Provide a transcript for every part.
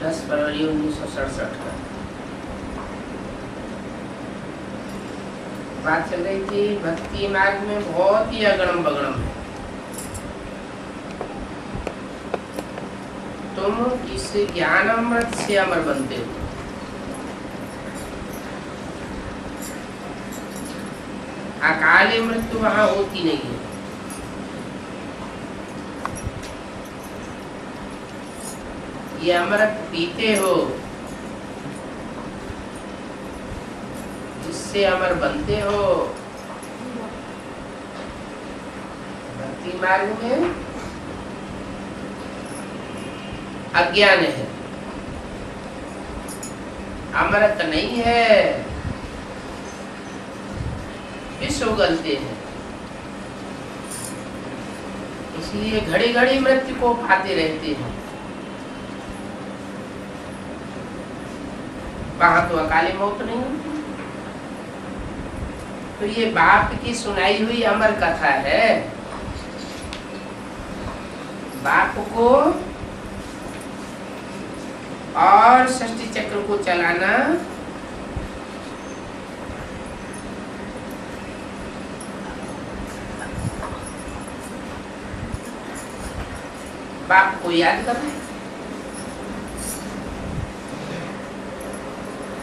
10 फरवरी 1967 का बात चल रही थी। भक्ति मार्ग में बहुत ही अगड़म बगड़म है। तुम इस ज्ञान अमृत से अमर बनते हो। अकाल मृत्यु वहां होती नहीं है। ये अमृत पीते हो जिससे अमर बनते हो। भक्ति मार्ग में अज्ञान है, अमृत नहीं है, विष उगलते हैं। इसलिए घड़ी घड़ी मृत्यु को पाते रहते हैं। वहां तो अकाली मौत नहीं होती। तो ये बाप की सुनाई हुई अमर कथा है। बाप को और षष्ठी चक्र को चलाना बाप को याद करना है।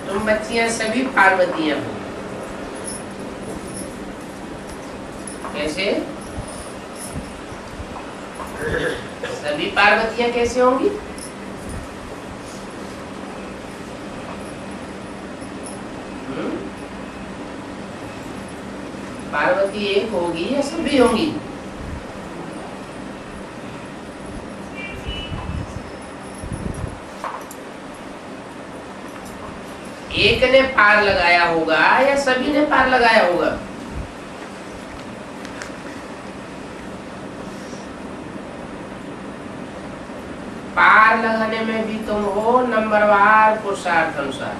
तुम बच्चियां सभी पार्वतियां हो। कैसे? सभी पार्वतियां कैसे होंगी? पार्वती एक होगी या सभी होंगी? एक ने पार लगाया होगा या सभी ने पार लगाया होगा? पार लगाने में भी तुम हो नंबरवार पुरुषार्थ अनुसार।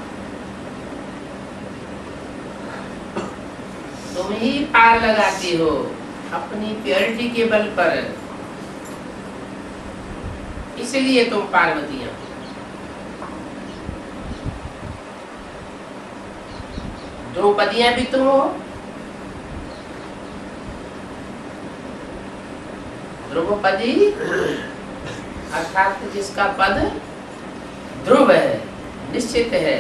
तुम ही पार लगाती हो अपनी प्योरिटी के बल पर। इसलिए तुम पार्वतियां। द्रौपदियां भी तुम हो। द्रौपदी अर्थात जिसका पद ध्रुव है, निश्चित है।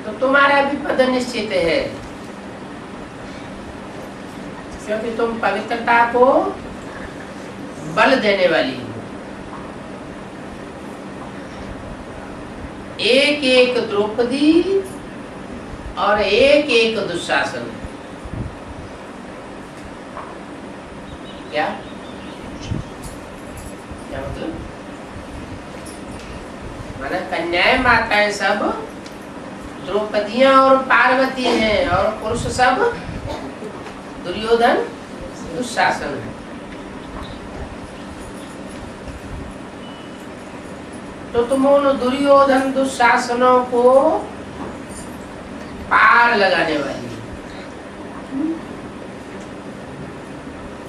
तो तुम्हारा भी पद निश्चित है, क्योंकि तुम पवित्रता को बल देने वाली हो। एक एक द्रौपदी और एक एक दुशासन। क्या क्या मतलब? माना कन्याएं माताएं सब द्रौपदियां और पार्वती हैं, और पुरुष सब दुर्योधन दुशासन है। तो तुम उन दुर्योधन दुशासनों को पार लगाने वाली है,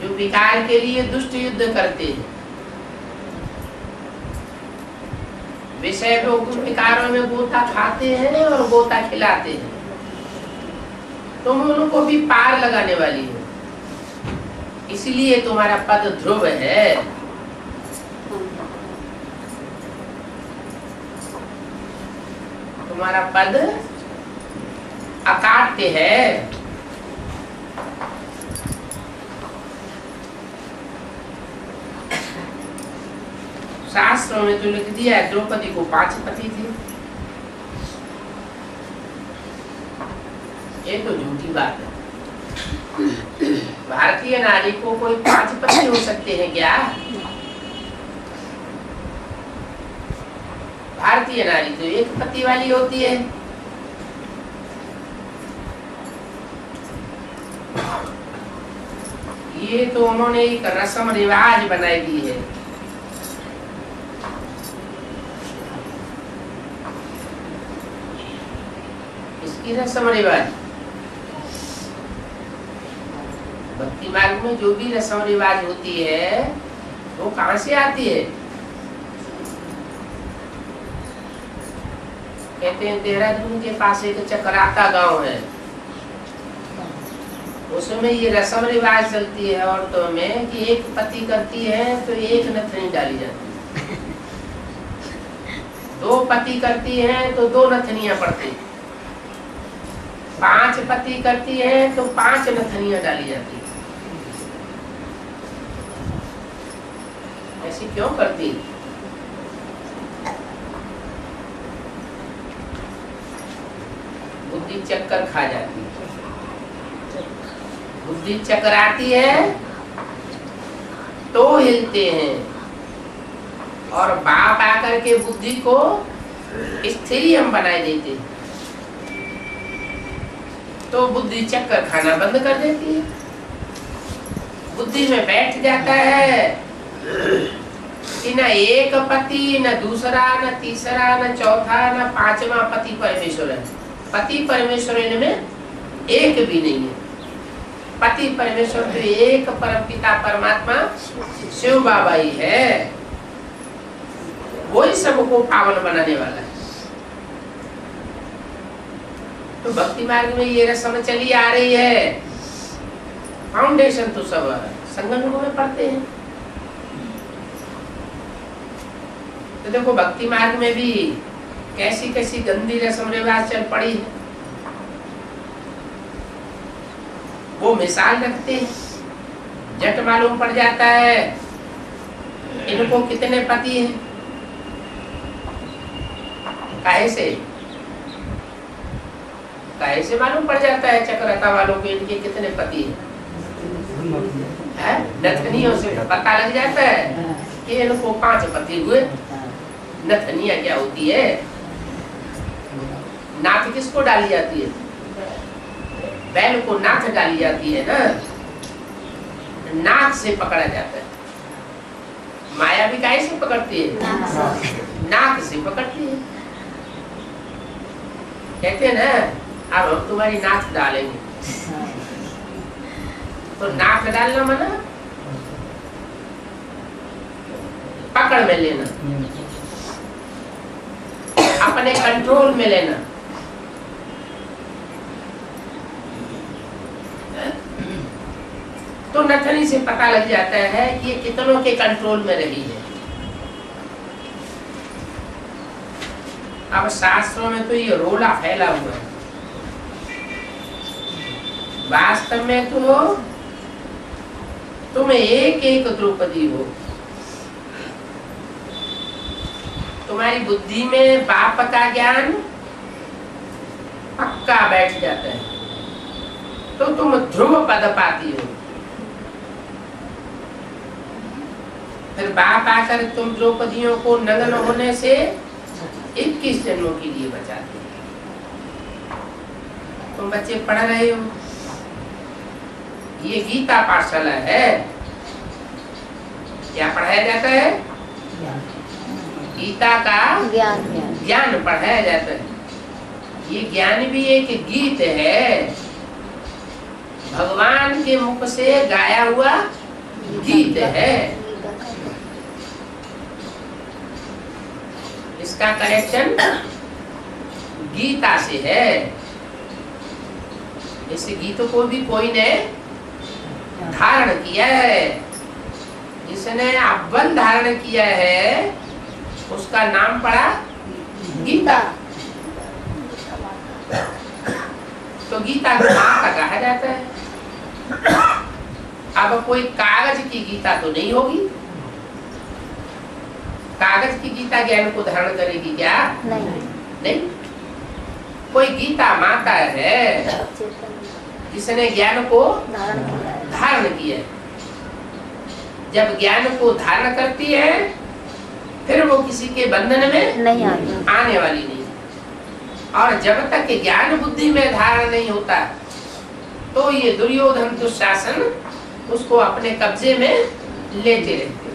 जो विकार के लिए दुष्ट युद्ध करते हैं, विषय विकारों में गोता खाते हैं और गोता खिलाते हैं। तुम उनको भी पार लगाने वाली हो। इसलिए तुम्हारा पद ध्रुव है। तुम्हारा पद अकाट्य है। शास्त्रों में तो लिख दिया है द्रौपदी को 5 पति थे। ये तो झूठी बात है। भारतीय नारी को कोई 5 पति हो सकते हैं क्या? भारतीय नारी तो एक पति वाली होती है। ये तो उन्होंने एक रस्म रिवाज बनाई दी है। इसकी रस्म रिवाज, भक्ति मार्ग में जो भी रस्म रिवाज होती है वो कहाँ से आती है? कहते हैं देहरादून के पास एक चकराता गांव है, उसमें ये रस्म रिवाज चलती है औरतों में कि एक पति करती है तो एक नथनी डाली जाती है, दो पति करती है तो दो नथनियां पड़ती, 5 पति करती है तो 5 नथनियां डाली जाती। ऐसी क्यों करती? बुद्धि चक्कर खा जाती है, बुद्धि चकराती है तो हिलते हैं, और बाप आकर के बुद्धि को स्थिर हम बनाए देते हैं, तो बुद्धि चक्कर खाना बंद कर देती है। बुद्धि में बैठ जाता है कि न एक पति, न दूसरा, न तीसरा, न चौथा, न 5वां पति परमेश्वर है। पति परमेश्वर इनमें एक भी नहीं है। पति परमेश्वर तो एक परमपिता परमात्मा शिव बाबा ही है, वही सबको पावन बनाने वाला है। तो भक्ति मार्ग में ये रस्म चली आ रही है, फाउंडेशन तो सब संगम में पढ़ते हैं। तो देखो भक्ति मार्ग में भी कैसी कैसी गंदी रस्म रिवाज चल पड़ी है, वो मिसाल रखते हैं, झट मालूम पड़ जाता है इनको कितने पति हैं। काहे से मालूम पड़ जाता है चक्रता वालों को इनके कितने पति हैं? नथनियों से पता लग जाता है कि इनको 5 पति हुए। नथनिया क्या होती है? नाथ किसको डाली जाती है? बैल को नाथ डाली जाती है ना, नाक से पकड़ा जाता है। माया भी काहे से पकड़ती है? नाक से पकड़ती है। कहते हैं ना, अब हम तुम्हारी नाक डालेंगे, तो नाक डालना मना, पकड़ में लेना, अपने कंट्रोल में लेना। तो नथनी से पता लग जाता है कि ये कितनों के कंट्रोल में रही है। अब शास्त्रों में तो ये रोला फैला हुआ है, वास्तव में तो तुम एक एक द्रौपदी हो। तुम्हारी बुद्धि में बाप का ज्ञान पक्का बैठ जाता है, तो तुम ध्रुव पद पाती हो। फिर बाप आकर तुम द्रौपदियों को नग्न होने से 21 जन्मों के लिए बचाते हैं। तुम बच्चे पढ़ रहे हो, ये गीता पाठशाला है। क्या पढ़ाया जाता है? गीता का ज्ञान पढ़ाया जाता है। ये ज्ञान भी एक गीत है, भगवान के मुख से गाया हुआ गीत है। इसका कनेक्शन गीता से है। इस गीत को भी कोई ने धारण किया है। जिसने अव्वल धारण किया है उसका नाम पड़ा गीता। तो गीता को माता कहा जाता है। अब कोई कागज की गीता तो नहीं होगी। कागज की गीता ज्ञान को धारण करेगी क्या? नहीं। कोई गीता माता है जिसने ज्ञान को धारण किया है। जब ज्ञान को धारण करती है फिर वो किसी के बंधन में नहीं आने वाली नहीं। और जब तक ज्ञान बुद्धि में धारण नहीं होता तो ये दुर्योधन दुशासन उसको अपने कब्जे में लेते रहते।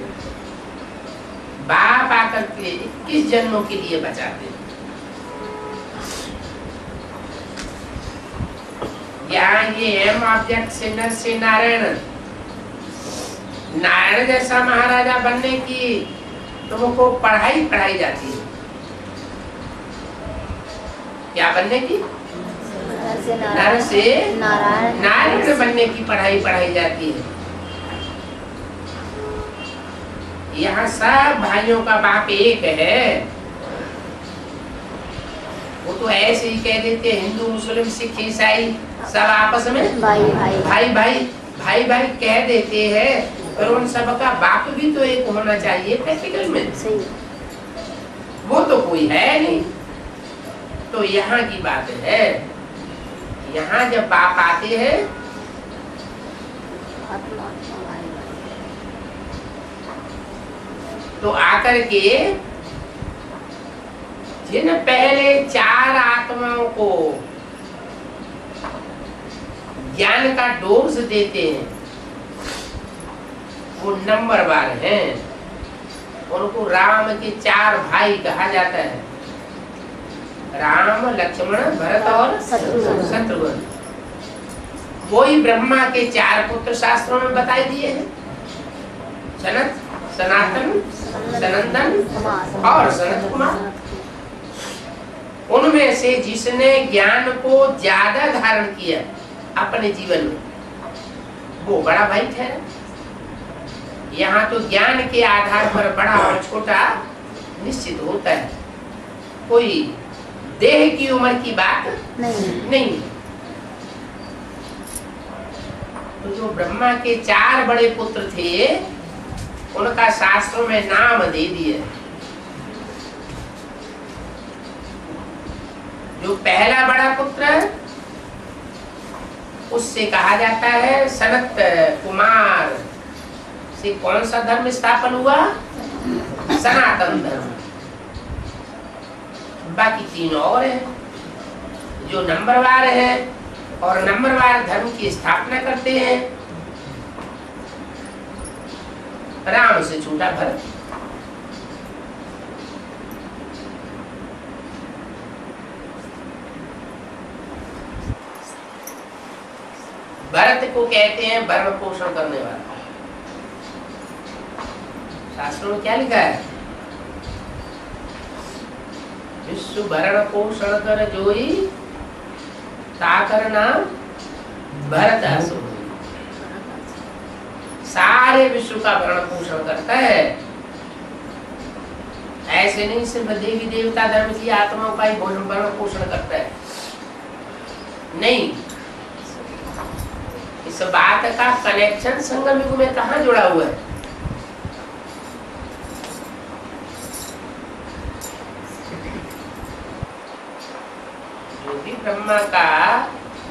बाप आकर के 21 जन्मों के लिए बचाते। यहाँ ये एम ऑब्जेक्ट सिनर से नारायण जैसा महाराजा बनने की तुमको पढ़ाई जाती है। क्या बनने की? नर से नारायण बनने की पढ़ाई जाती है। यहाँ सब भाइयों का बाप एक है। वो तो ऐसे ही कह देते हैं, हिंदू मुस्लिम सिख ईसाई सब आपस में भाई भाई कह देते हैं, पर उन सब का बाप भी तो एक होना चाहिए प्रैक्टिकल में। वो तो कोई है नहीं। तो यहाँ की बात है, यहाँ जब बाप आते हैं तो आकर के जिन पहले 4 आत्माओं को ज्ञान का डोज देते हैं वो नंबरवार हैं। उनको राम के 4 भाई कहा जाता है, राम लक्ष्मण भरत और शत्रुघ्न। वही ब्रह्मा के 4 पुत्र शास्त्रों में बताई दिए हैं, सनत सनातन सनंदन और सनत कुमार। उनमें से जिसने ज्ञान को ज्यादा धारण किया अपने जीवन में वो बड़ा भाई ठहरा। यहाँ तो ज्ञान के आधार पर बड़ा और छोटा निश्चित होता है, कोई देह की उम्र की बात नहीं। तो जो ब्रह्मा के 4 बड़े पुत्र थे उनका शास्त्रों में नाम दे दिए। जो पहला बड़ा पुत्र उससे कहा जाता है सनत कुमार। से कौन सा धर्म स्थापन हुआ? सनातन धर्म। बाकी 3 और है जो नंबरवार है और नंबरवार धर्म की स्थापना करते हैं। राम से छूटा भरत। भरत को कहते हैं भरण पोषण करने वाला। शास्त्रों में क्या लिखा है? विश्व भरण पोषण कर जोई ताकर नाम भरत असुर। सारे विश्व का भरण पोषण करता है। ऐसे नहीं सिर्फ देवी देवता धर्म की आत्माओं का ही भरण पोषण करता है, नहीं। इस बात का कनेक्शन संगम युग में कहाँ जुड़ा हुआ है? जो भी ब्रह्मा का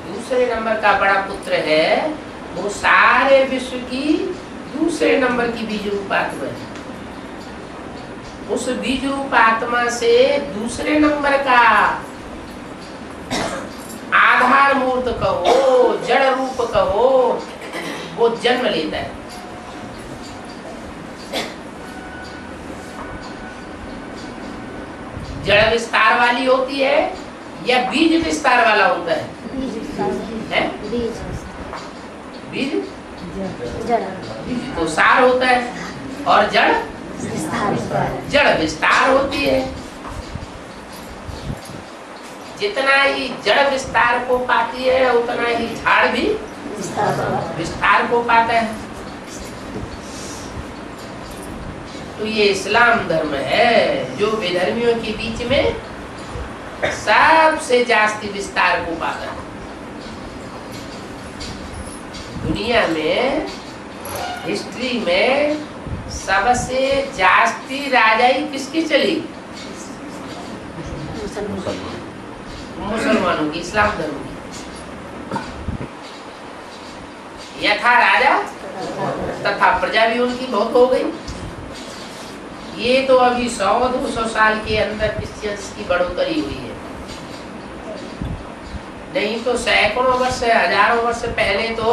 दूसरे नंबर का बड़ा पुत्र है वो सारे विश्व की दूसरे नंबर की बीज रूप आत्मा है। उस बीज रूप आत्मा से दूसरे नंबर का आधार मूर्त कहो, जड़ रूप कहो, वो जन्म लेता है। जड़ विस्तार वाली होती है या बीज विस्तार वाला होता है? बीज तो सार होता है और जड़ विस्तार होती है। जितना ही जड़ विस्तार को पाती है उतना ही झाड़ भी विस्तार को पाता है। तो ये इस्लाम धर्म है जो विधर्मियों के बीच में सबसे जास्ती विस्तार को पाता है। दुनिया में हिस्ट्री में सबसे जास्ती राजाई किसकी चली? मुसलमानों की, इस्लाम धर्म की। यथा राजा तथा प्रजा भी उनकी बहुत हो गई। ये तो अभी 100-200 साल के अंदर क्रिश्चियंस की बढ़ोतरी हुई है, नहीं तो सैकड़ों वर्ष हजारों वर्ष पहले तो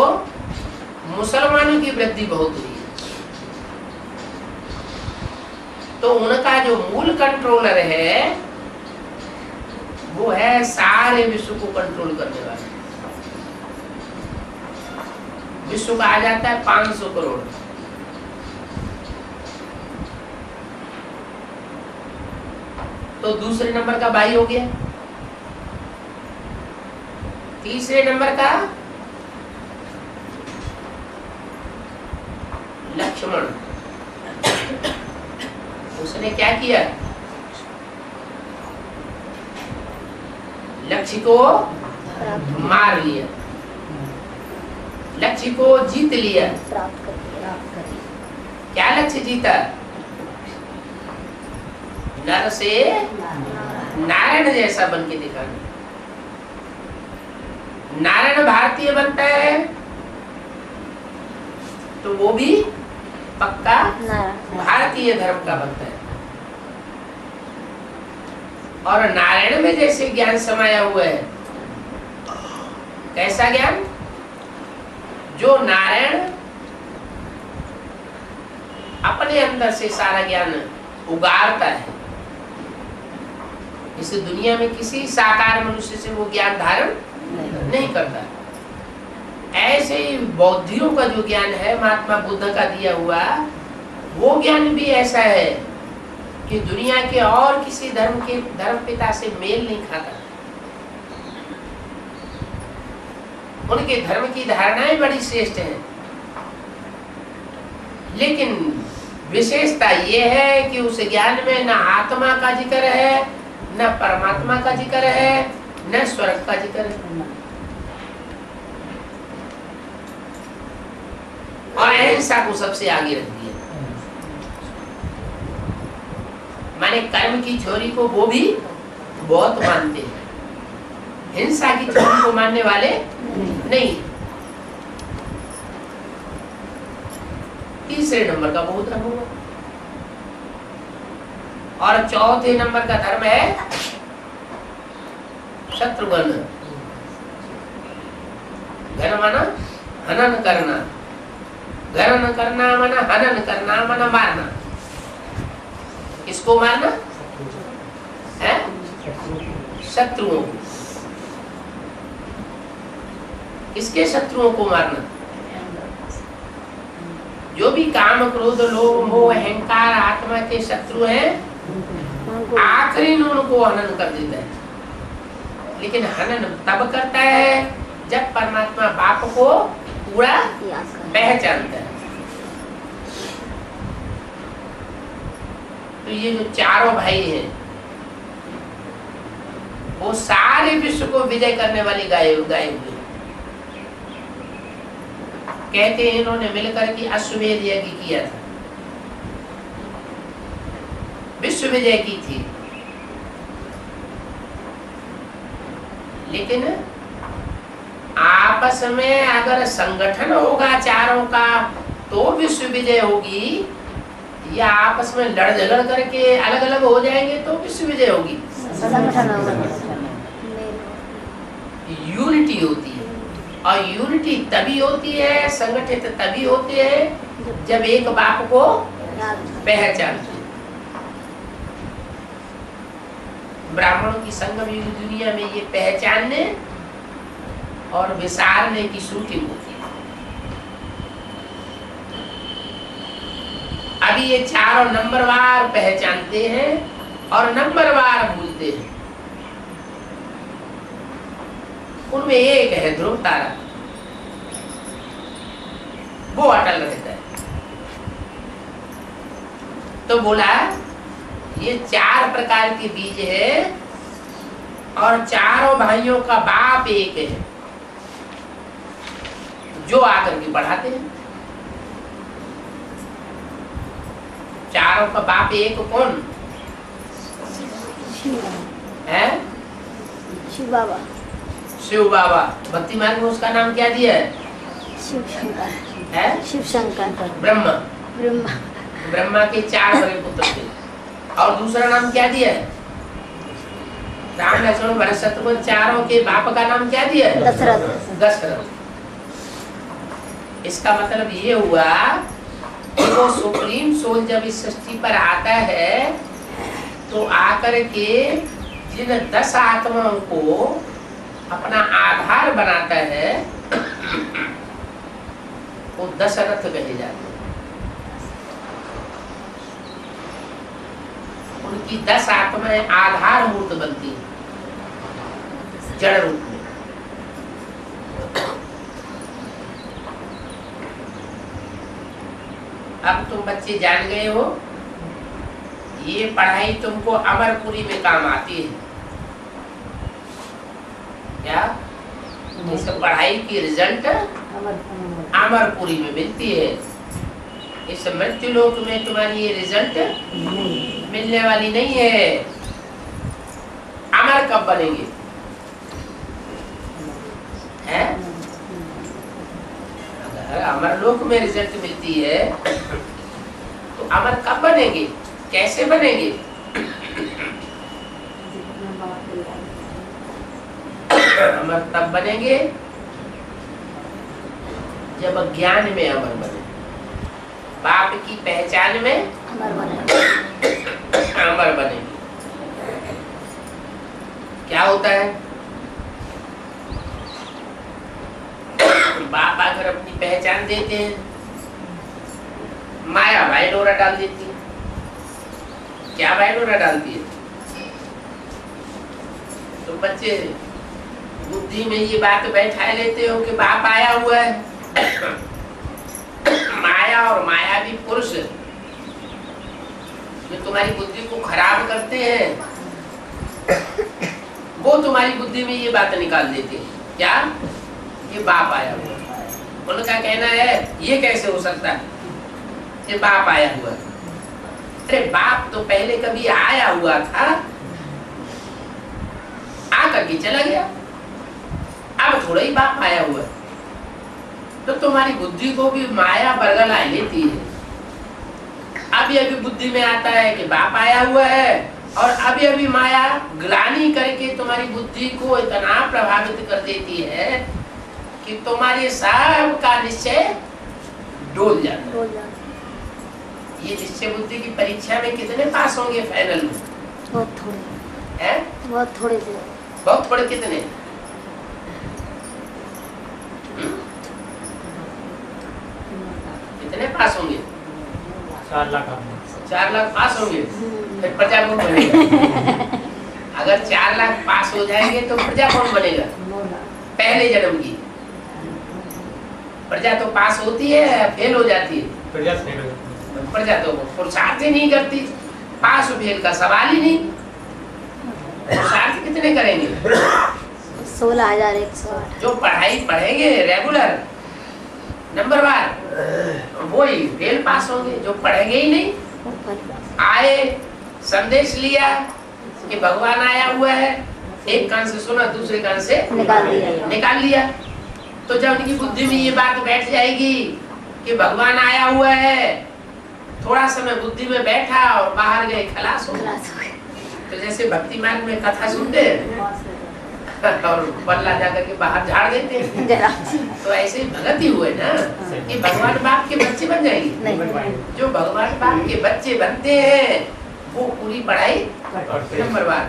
मुसलमानों की वृद्धि बहुत हुई है। तो उनका जो मूल कंट्रोलर है वो है सारे विश्व को कंट्रोल करने वाला। विश्व का आ जाता है 500 करोड़। तो दूसरे नंबर का भाई हो गया तीसरे नंबर का लक्ष्मण, उसने क्या किया? लक्ष्य को मार लिया, लक्ष्य को जीत लिया। प्राप्त कर लिया। क्या लक्ष्य जीता? नर से नारायण जैसा बन के दिखाना। नारायण भारतीय बनता है तो वो भी पक्का भारतीय धर्म का बनता है। और नारायण में जैसे ज्ञान समाया हुआ है, कैसा ज्ञान? जो नारायण अपने अंदर से सारा ज्ञान उगारता है, इस दुनिया में किसी साकार मनुष्य से वो ज्ञान धारण नहीं करता। ऐसे ही बौद्धियों का जो ज्ञान है महात्मा बुद्ध का दिया हुआ, वो ज्ञान भी ऐसा है कि दुनिया के और किसी धर्म पिता से मेल नहीं खाता। उनके धर्म की धारणाएं बड़ी श्रेष्ठ हैं, लेकिन विशेषता ये है कि उस ज्ञान में न आत्मा का जिक्र है, न परमात्मा का जिक्र है, न स्वर्ग का जिक्र है। और अहिंसा को सबसे आगे रख दिया। माने कर्म की छोरी को वो भी बहुत मानते हैं, हिंसा की छोरी को मानने वाले नहीं। तीसरे नंबर का बौद्ध धर्म हुआ। और चौथे नंबर का धर्म है शत्रुघ्न। घन माना हनन करना, घन करना माना हनन करना माना मारना। किसको मारना है? शत्रुओं को। किसके शत्रुओं को मारना? जो भी काम क्रोध लोभ मोह अहंकार आत्मा के शत्रु हैं, आखिरी में उनको हनन कर देता है। लेकिन हनन तब करता है जब परमात्मा बाप को पूरा पहचानता है। तो ये जो चारों भाई हैं, वो सारे विश्व को विजय करने वाली गाय हुए। कहते हैं इन्होंने मिलकर के अश्वमेध यज्ञ किया था, विश्व विजय की थी। लेकिन आपस में अगर संगठन होगा चारों का तो विश्व विजय होगी, या आपस में लड़ झगड़ करके अलग अलग हो जाएंगे तो विश्व विजय होगी। यूनिटी होती है, और यूनिटी तभी होती है, संगठित तभी होती है जब एक बाप को पहचानते। ब्राह्मणों की संगम युग दुनिया में ये पहचानने और विसारने की शूटिंग होती है। अभी ये चारों नंबरवार पहचानते हैं और नंबरवार भूलते हैं। उनमें एक है ध्रुव तारा, वो अटल रहता है। तो बोला ये चार प्रकार के बीज है और चारों भाइयों का बाप एक है, जो आकर के बढ़ाते हैं। चारों का बाप एक कौन है? शिव बाबा। शिव बाबा। भक्ति मार्ग में उसका नाम क्या दिया है? शिव शंकर है? शिव शंकर। ब्रह्मा। ब्रह्मा। ब्रह्मा के चार बड़े पुत्र थे। और दूसरा नाम क्या दिया है? राम लक्ष्मण भरत शत्रुघ्न, चारों के बाप का नाम क्या दिया है? दशरथ। दशरथ। इसका मतलब ये हुआ कि वो सुप्रीम सोल जब इस सृष्टि पर आता है तो आकर के जिन 10 आत्माओं को अपना आधार बनाता है वो दशरथ कहे जाते हैं। उनकी 10 आत्माएं आधार मूर्त बनती है जड़ रूप में। तुम बच्चे जान गए हो, ये पढ़ाई तुमको अमरपुरी में काम आती है। क्या? इस पढ़ाई की रिजल्ट अमरपुरी में मिलती है। इस मृत्यु लोक में तुम्हारी ये रिजल्ट मिलने वाली नहीं है। अमर कब बनेंगे? है? अगर अमर लोक में रिजल्ट मिलती है तो अमर कब बनेंगे? कैसे बनेंगे? अमर तब बनेंगे जब ज्ञान में अमर बने, बाप की पहचान में अमर बनेंगे। क्या होता है? बाप अगर अपनी पहचान देते हैं, माया भाईडोरा डाल देती है। क्या भाईडोरा डालती है? तो बच्चे बुद्धि में ये बात बैठा लेते हो कि बाप आया हुआ है। माया और मायावी पुरुष जो तुम्हारी बुद्धि को खराब करते हैं, वो तुम्हारी बुद्धि में ये बात निकाल देते हैं। क्या? ये बाप आया हुआ है। उनका कहना है ये कैसे हो सकता है, ये बाप आया हुआ है। अरे बाप तो पहले कभी आया हुआ था, आकर के चला गया, अब थोड़ा ही बाप आया हुआ है। तो तुम्हारी बुद्धि को भी माया बरगला लेती है। अभी अभी बुद्धि में आता है कि बाप आया हुआ है, और अभी अभी माया ग्लानि करके तुम्हारी बुद्धि को इतना प्रभावित कर देती है कि तुम्हारे सब का निश्चय डोल जाता है। ये निश्चय बुद्धि की परीक्षा में कितने पास होंगे फाइनल में? बहुत थोड़े हैं? बहुत थोड़े से। बहुत थोड़े। कितने? कितने पास होंगे? 4 लाख 4 लाख पास होंगे। फिर प्रजा कौन बनेगा? अगर 4 लाख पास हो जाएंगे तो प्रजा कौन बनेगा? पहले जन्म की प्रजा तो पास होती है, फेल हो जाती है। प्रजा तो पुरुषार्थ ही नहीं करती, पास फेल का सवाल ही नहीं। पुरुषार्थ कितने करेंगे? 16,108। जो पढ़ाई पढ़ेंगे रेगुलर नंबरवार, वो ही फेल पास होंगे। जो पढ़ेंगे ही नहीं, आए संदेश लिया कि भगवान आया हुआ है, एक कान से सुना दूसरे कान से निकाल दिया। तो जब उनकी बुद्धि में ये बात बैठ जाएगी कि भगवान आया हुआ है, थोड़ा समय बुद्धि में बैठा और बाहर गए, खलास हो गए। तो जैसे भक्ति मार्ग में कथा सुनते हैं और बल्ला जाकर के बाहर झाड़ देते हैं, तो ऐसे ही भगत ही हुए ना कि भगवान बाप के बच्चे बन जाएंगे। जो भगवान बाप के बच्चे बनते हैं वो पूरी पढ़ाई नंबरवार,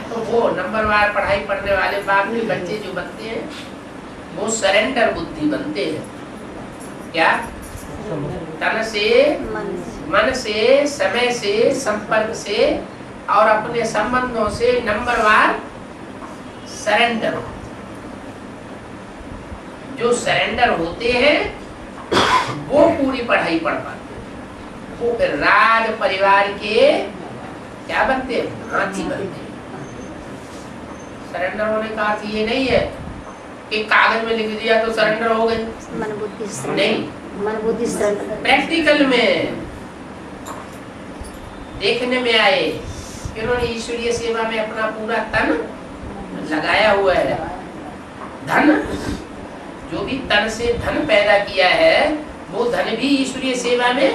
तो वो नंबरवार पढ़ाई पढ़ने वाले बाप के बच्चे जो बनते हैं वो सरेंडर बुद्धि बनते हैं। क्या? तन से, मन से, समय से, संपर्क से और अपने संबंधों से नंबरवार सरेंडर। जो सरेंडर होते हैं वो पूरी पढ़ाई पढ़ पाते हैं। वो फिर राज परिवार के क्या बनते हैं? हाथी बनते हैं। सरेंडर होने का अर्थ ये नहीं है कि कागज में लिख दिया तो सरेंडर हो गए। मन बुद्धि नहीं, मन बुद्धि सरेंडर। प्रैक्टिकल में देखने में आए कि उन्होंने ईश्वरीय सेवा में अपना पूरा तन लगाया हुआ है। धन, जो भी तन से धन पैदा किया है वो धन भी ईश्वरीय सेवा में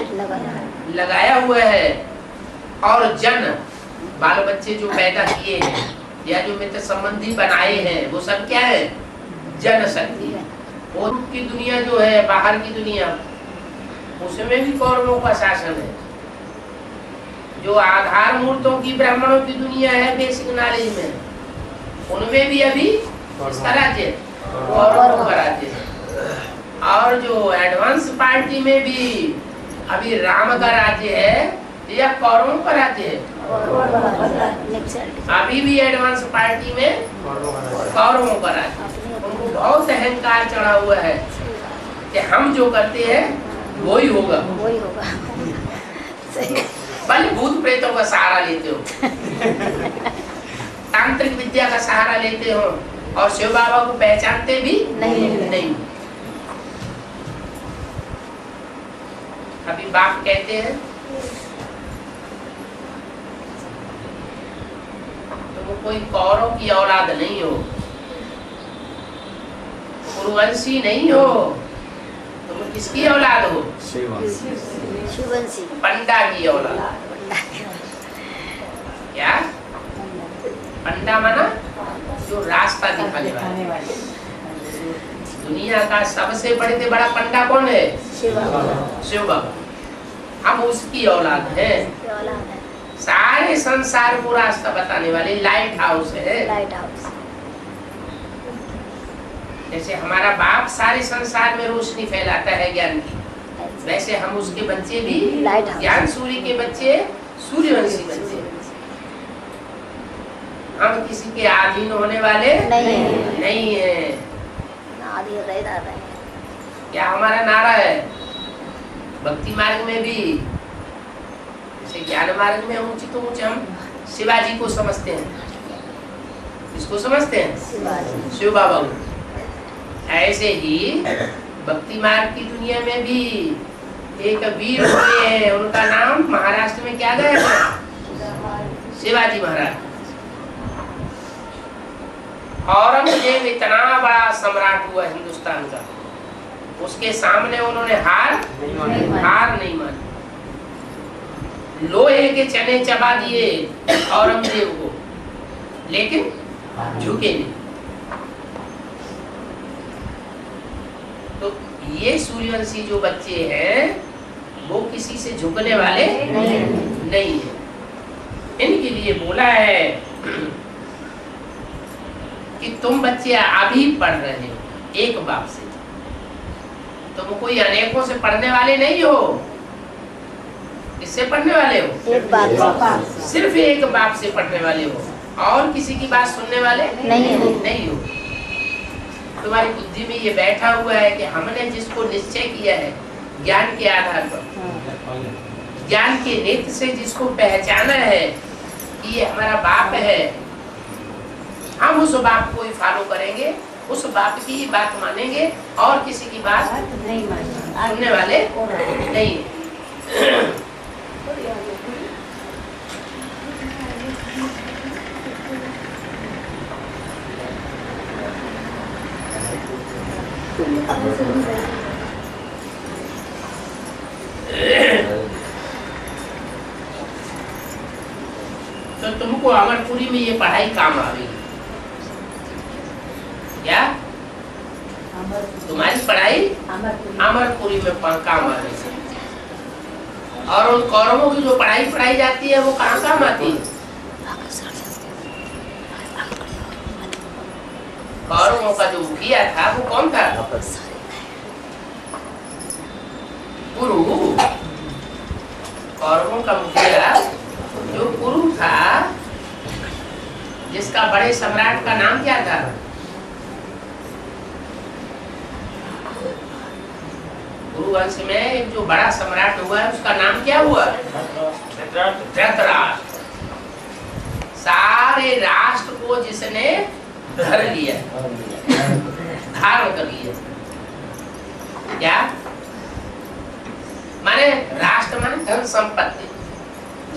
लगाया हुआ है। और जन, बाल बच्चे जो पैदा किए हैं या जो मित्र संबंधी बनाए हैं वो सब क्या है? जन शक्ति है। और की दुनिया जो है, बाहर की दुनिया, उसमें भी कौरवों का शासन है। जो आधार मूर्तों की ब्राह्मणों की दुनिया है बेसिक नॉलेज में, उनमें भी अभी इसका राज्य है, कौरवों का राज्य है। और जो एडवांस पार्टी में भी अभी राम का राज्य है या कौरवों का राज्य है? अभी भी एडवांस पार्टी में कौरवों का राज्य। उनको बहुत अहंकार चढ़ा हुआ है कि हम जो करते हैं वो ही होगा। वही होगा। सही। भले भूत प्रेतों का सहारा लेते हो, तांत्रिक विद्या का सहारा लेते हो और शिव बाबा को पहचानते भी नहीं। अभी बाप कहते हैं तुम कोई कौरव की औलाद नहीं हो, कुरुवंशी नहीं हो, तुम किसकी औलाद हो? शिववंशी। पंडा की औलाद। क्या? पंडा माना जो रास्ता दिखाने वाला। दुनिया का सबसे बड़े से बड़ा पंडा कौन है? शिव बाबा। शिव बाबा। हम उसकी औलाद है। सारे संसार को रास्ता बताने वाले लाइट हाउस है। Light house. जैसे हमारा बाप सारे संसार में रोशनी फैलाता है ज्ञान की, वैसे हम उसके बच्चे भी लाइट हाउस। ज्ञान सूर्य के बच्चे, सूर्यवंशी बच्चे। हम किसी के अधीन होने वाले नहीं है। क्या हमारा नारा है? भक्ति मार्ग में भी, जैसे ज्ञान मार्ग में ऊंचे तो ऊंचे हम शिवाजी को समझते हैं। इसको समझते हैं? शिव बाबा को। ऐसे ही भक्ति मार्ग की दुनिया में भी एक वीर हुए हैं, उनका नाम महाराष्ट्र में क्या गया है? शिवाजी महाराज। औरंगजेब इतना बड़ा सम्राट हुआ हिंदुस्तान का, उसके सामने उन्होंने हार नहीं मानी। लोहे के चने चबा दिए औरंगजेब को, लेकिन झुके नहीं। तो ये सूर्यवंशी जो बच्चे हैं वो किसी से झुकने वाले नहीं है। इनके लिए बोला है कि तुम बच्चे अभी पढ़ रहे हो एक बाप से, तुम कोई अनेकों से पढ़ने वाले नहीं हो। किससे पढ़ने वाले हो? एक बाप। सिर्फ एक बाप से पढ़ने वाले हो और किसी की बात सुनने वाले नहीं हो। तुम्हारी बुद्धि में ये बैठा हुआ है कि हमने जिसको निश्चय किया है ज्ञान के आधार पर, ज्ञान के नेत्र से जिसको पहचाना है कि ये हमारा बाप है, हम उस बाप को ही फॉलो करेंगे, उस बाप की ही बात मानेंगे और किसी की बात नहीं सुनने वाले नहीं। तो तुमको अमरपुरी में ये पढ़ाई काम आएगी क्या? तुम्हारी पढ़ाई अमरपुरी में काम आएगी। और उन कौरवों की जो पढ़ाई पढ़ाई जाती है वो कहाँ काम आती है? कौरवों का जो मुखिया था वो कौन था? कुरु। कौरवों का मुखिया जो कुरु था, जिसका बड़े सम्राट का नाम क्या था? कुरु वंश में एक जो बड़ा सम्राट हुआ है उसका नाम क्या हुआ? धृतराष्ट्र। सारे राष्ट्र को जिसने धर लिया, धारण कर लिया। क्या माने? राष्ट्र माने धन संपत्ति,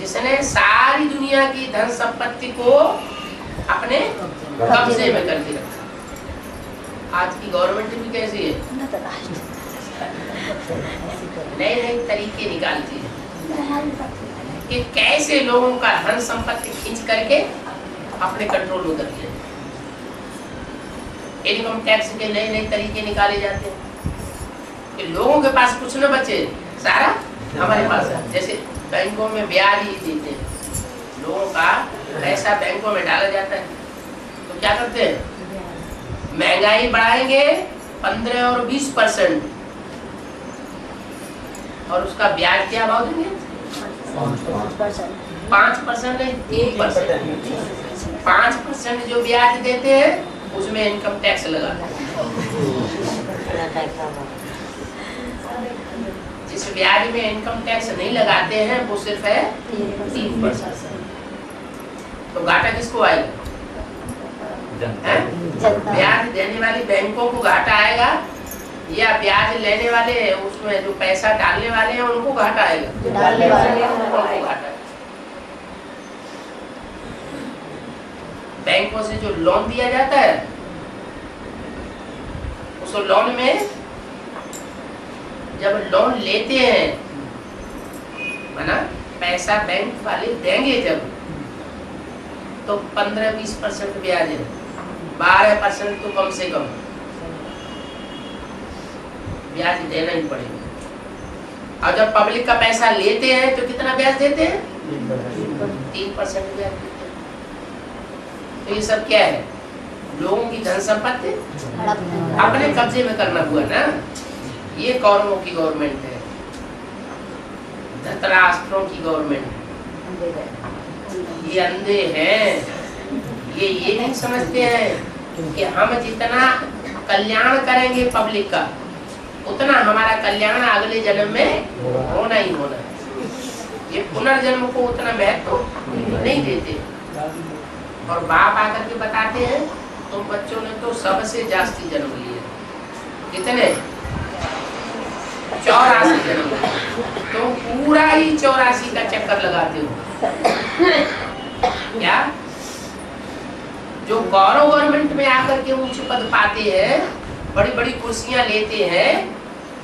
जिसने सारी दुनिया की धन संपत्ति को अपने कब्जे में करके रखा। आज की गवर्नमेंट भी कैसी है? नए नए तरीके निकालती है कि कैसे लोगों का धन संपत्ति खींच करके अपने कंट्रोल में करती है। इनकम टैक्स के नए नए तरीके निकाले जाते हैं कि लोगों के पास कुछ न बचे, सारा हमारे पास है। जैसे बैंकों में ब्याज ही देते हैं, लोगों का पैसा बैंकों में डाला जाता है, तो क्या करते हैं? महंगाई बढ़ाएंगे 15 और 20%, और उसका ब्याज क्या भाव देंगे? 5% नहीं, 3%। 5% जो ब्याज देते हैं उसमें इनकम टैक्स लगा। जिस ब्याज में इनकम टैक्स नहीं लगाते हैं वो सिर्फ है 3%। तो घाटा किसको आएगा? जनता। ब्याज देने वाली बैंकों को घाटा आएगा या ब्याज लेने वाले उसमें जो पैसा डालने वाले हैं उनको घाटा आएगा? डालने वाले उनको घाटा। बैंकों से जो लोन दिया जाता है उस लोन में जब लोन लेते हैं माना पैसा बैंक वाले देंगे जब तो 15-20% ब्याज है, 12% तो कम से कम ब्याज देना ही पड़ेगा। और जब पब्लिक का पैसा लेते हैं तो कितना ब्याज देते हैं? 3% ब्याज देते हैं। तो ये सब क्या है? लोगों की धन संपत्ति अपने कब्जे में करना हुआ ना। ये कौरवों की गवर्नमेंट है, धृतराष्ट्रों की गवर्नमेंट। ये अंधे हैं, ये नहीं समझते हैं कि हम जितना कल्याण करेंगे पब्लिक का उतना हमारा कल्याण अगले जन्म में होना ही होना। ये पुनर्जन्म को उतना महत्व नहीं देते। और बाप आकर के बताते हैं तुम बच्चों ने तो सबसे जास्ती जन्म लिए। कितने? 84 जन्म। तो पूरा ही 84 का चक्कर लगाते हो क्या? जो गवर्नमेंट में आकर के ऊंचे पद पाते हैं, बड़ी बड़ी कुर्सियां लेते हैं,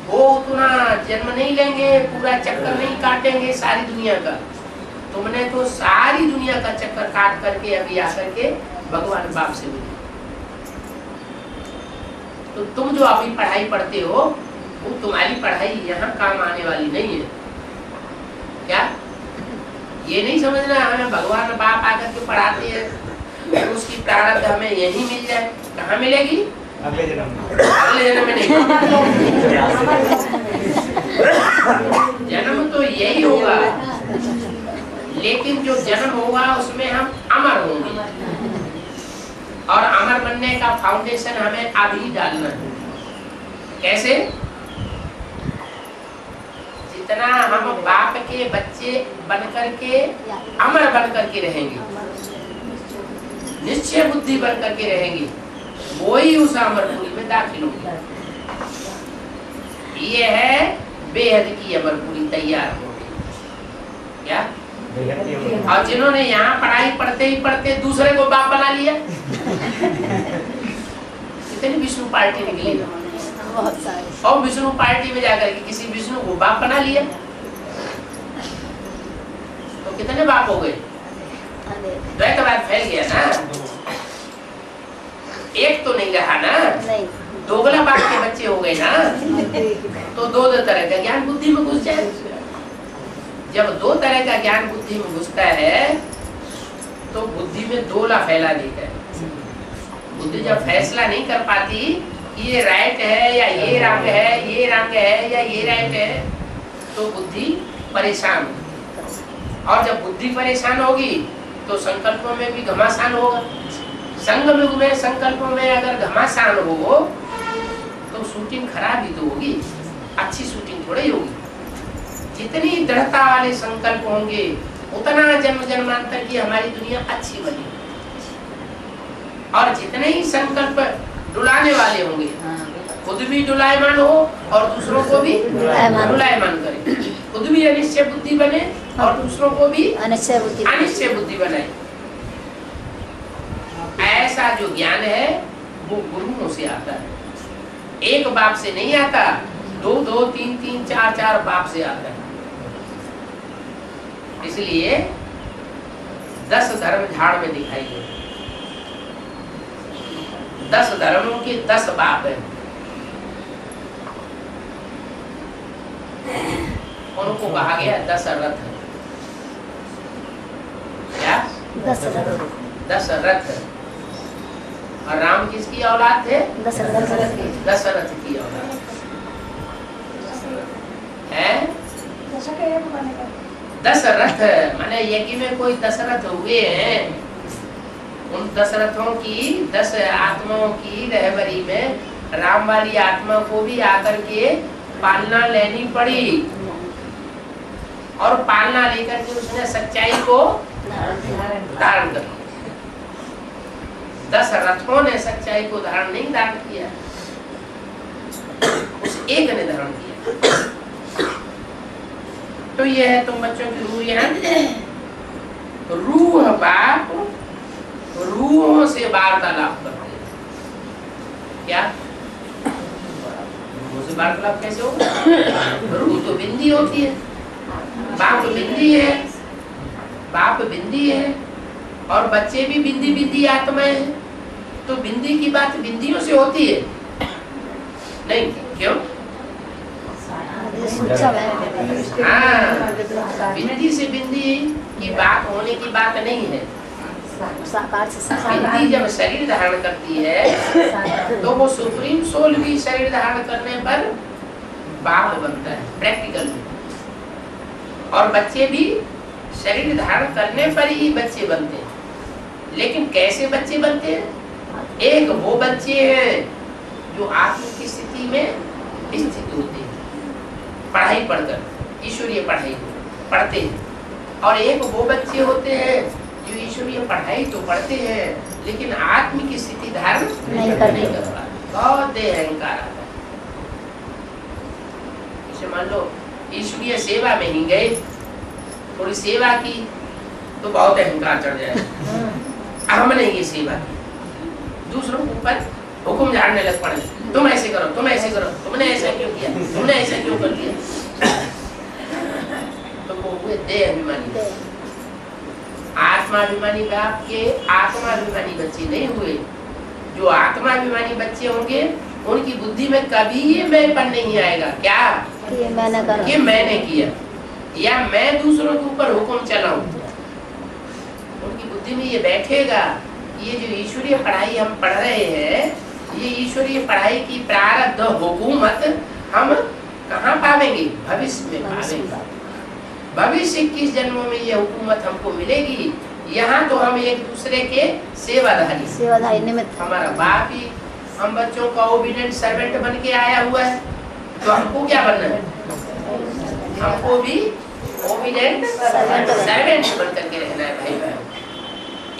वो उतना जन्म नहीं लेंगे, पूरा चक्कर नहीं काटेंगे सारी दुनिया का। तुमने तो सारी दुनिया का चक्कर काट करके अभी आकर के भगवान बाप से मिले। तो तुम जो अभी पढ़ाई पढ़ते हो वो तुम्हारी पढ़ाई यहाँ काम आने वाली नहीं है क्या? ये नहीं समझना हमें भगवान बाप आकर के पढ़ाते हैं तो उसकी प्रारब्ध हमें यही मिल जाए। कहाँ मिलेगी? अगले जन्म में नहीं। जन्म तो यही होगा, लेकिन जो जन्म होगा उसमें हम अमर होंगे। और अमर बनने का फाउंडेशन हमें अभी डालना है। कैसे? जितना हम बाप के बच्चे बनकर के अमर बनकर के रहेंगे, निश्चय बुद्धि बनकर के रहेंगे, वो ही उस अमरपुरी में दाखिल होंगे। ये है बेहद की अमरपुरी तैयार हो गई क्या? और जिन्होंने यहाँ पढ़ाई पढ़ते ही पढ़ते दूसरे को बाप बना लिया, कितनी विष्णु पार्टी निकली। बहुत सारे। और विष्णु पार्टी में जाकर के किसी विष्णु को बाप बना लिया तो कितने बाप हो गए? द्वैतवाद फैल गया ना। एक तो नहीं रहा ना, नहीं। दोगला बाप के बच्चे हो गए ना। तो दो तरह का ज्ञान बुद्धि में घुस जाए। जब दो तरह का ज्ञान बुद्धि में घुसता है तो बुद्धि में दोला फैला देता है। बुद्धि जब फैसला नहीं कर पाती ये राइट है या ये रंग है, ये रंग है या ये राइट है, तो बुद्धि परेशान। और जब बुद्धि परेशान होगी तो संकल्पों में भी घमासान होगा। संगम युग में संकल्पों में अगर घमासान हो तो शूटिंग खराब ही तो होगी, अच्छी शूटिंग थोड़ी होगी। जितनी दृढ़ता वाले संकल्प होंगे उतना जन्म जन्मांतर की हमारी दुनिया अच्छी बनी। और जितने ही संकल्प डुलाने वाले होंगे, खुद भी डुलायमान हो और दूसरों को भी डुलायमान करे, खुद भी अनिश्चय बुद्धि बने और दूसरों को भी अनिश्चय बुद्धि बनाए। ऐसा जो ज्ञान है वो गुरुओं से आता है, एक बाप से नहीं आता, 2-2, 3-3, 4-4 बाप से आता है। इसलिए 10 धर्म झाड़ में दिखाई दे। 10 धर्मों के 10 बाप है। उनको कहा गया 10 रथ। क्या? 10 रथ। और राम किसकी औलाद थे? दशरथ की औलाद है। 10 रथ माने यज्ञ में कोई दशरथ हुए हैं। उन दशरथों की 10 आत्माओं की रहबरी में राम वाली आत्मा को भी आकर के पालना लेनी पड़ी। और पालना लेकर के उसने सच्चाई को धारण कर लिया। 10 रथों ने सच्चाई को धारण नहीं धारण किया, उस एक ने धारण किया। तो ये है तुम बच्चों की रूह। यहाँ रूह बाप रूहों से वार्तालाप करते हैं। क्या रूहों से वार्तालाप कैसे होगा? रूह तो बिंदी होती है, बाप बिंदी है, बाप बिंदी है, और बच्चे भी बिंदी बिंदी आत्माएं हैं। तो बिंदी की बात बिंदियों से होती है नहीं? क्यों? हाँ, बिंदी से बिंदी की बात होने की बात नहीं है। बिंदी जब शरीर धारण करती है तो वो सुप्रीम सोल भी शरीर धारण करने पर बाप बनता है प्रैक्टिकल में, और बच्चे भी शरीर धारण करने पर ही बच्चे बनते हैं। लेकिन कैसे बच्चे बनते हैं? एक वो बच्चे हैं जो आत्मा की स्थिति में स्थित होते हैं, पढ़ाई पढ़कर, ईश्वरीय पढ़ाई पढ़ते हैं, और एक वो बच्चे होते हैं जो ईश्वरीय पढ़ाई तो पढ़ते हैं लेकिन आत्म की स्थिति धारण नहीं कर पाते। बहुत देह अहंकार आता है। जैसे मान लो ईश्वरीय सेवा में ही गए, थोड़ी सेवा की तो बहुत अहंकार चढ़ जाए। हमने ये सेवा की, दूसरों के ऊपर हुक्म झाड़ने लग पड़े, तुम ऐसे करो, तुम ऐसे करो, तुमने ऐसा क्यों किया, तुमने ऐसा क्यों कर दिया। तो वो हुए देह अभिमानी। आत्माभिमानी बाप के आत्माभिमानी बच्चे नहीं हुए। जो आत्माभिमानी बच्चे होंगे उनकी बुद्धि में कभी ये मैंपन नहीं आएगा। क्या कि मैंने किया या मैं दूसरों के ऊपर हुक्म चलाऊं। उनकी बुद्धि में ये बैठेगा, ये जो ईश्वरीय पढ़ाई हम पढ़ रहे हैं, ये ईश्वरीय पढ़ाई की प्रारब्ध हुकूमत हम कहाँ पावेंगे? भविष्य में पावेंगे। भविष्य 21 जन्मों में ये हुकूमत हमको मिलेगी। यहाँ तो हम एक दूसरे के सेवाधारी निमित्त, हमारा बाप ही हम बच्चों का ओबीडिएंट सर्वेंट बन के आया हुआ है, तो हमको क्या बनना है? हमको भी ओबीडिएंट सर्वेंट बन करके रहना है भाई बहन।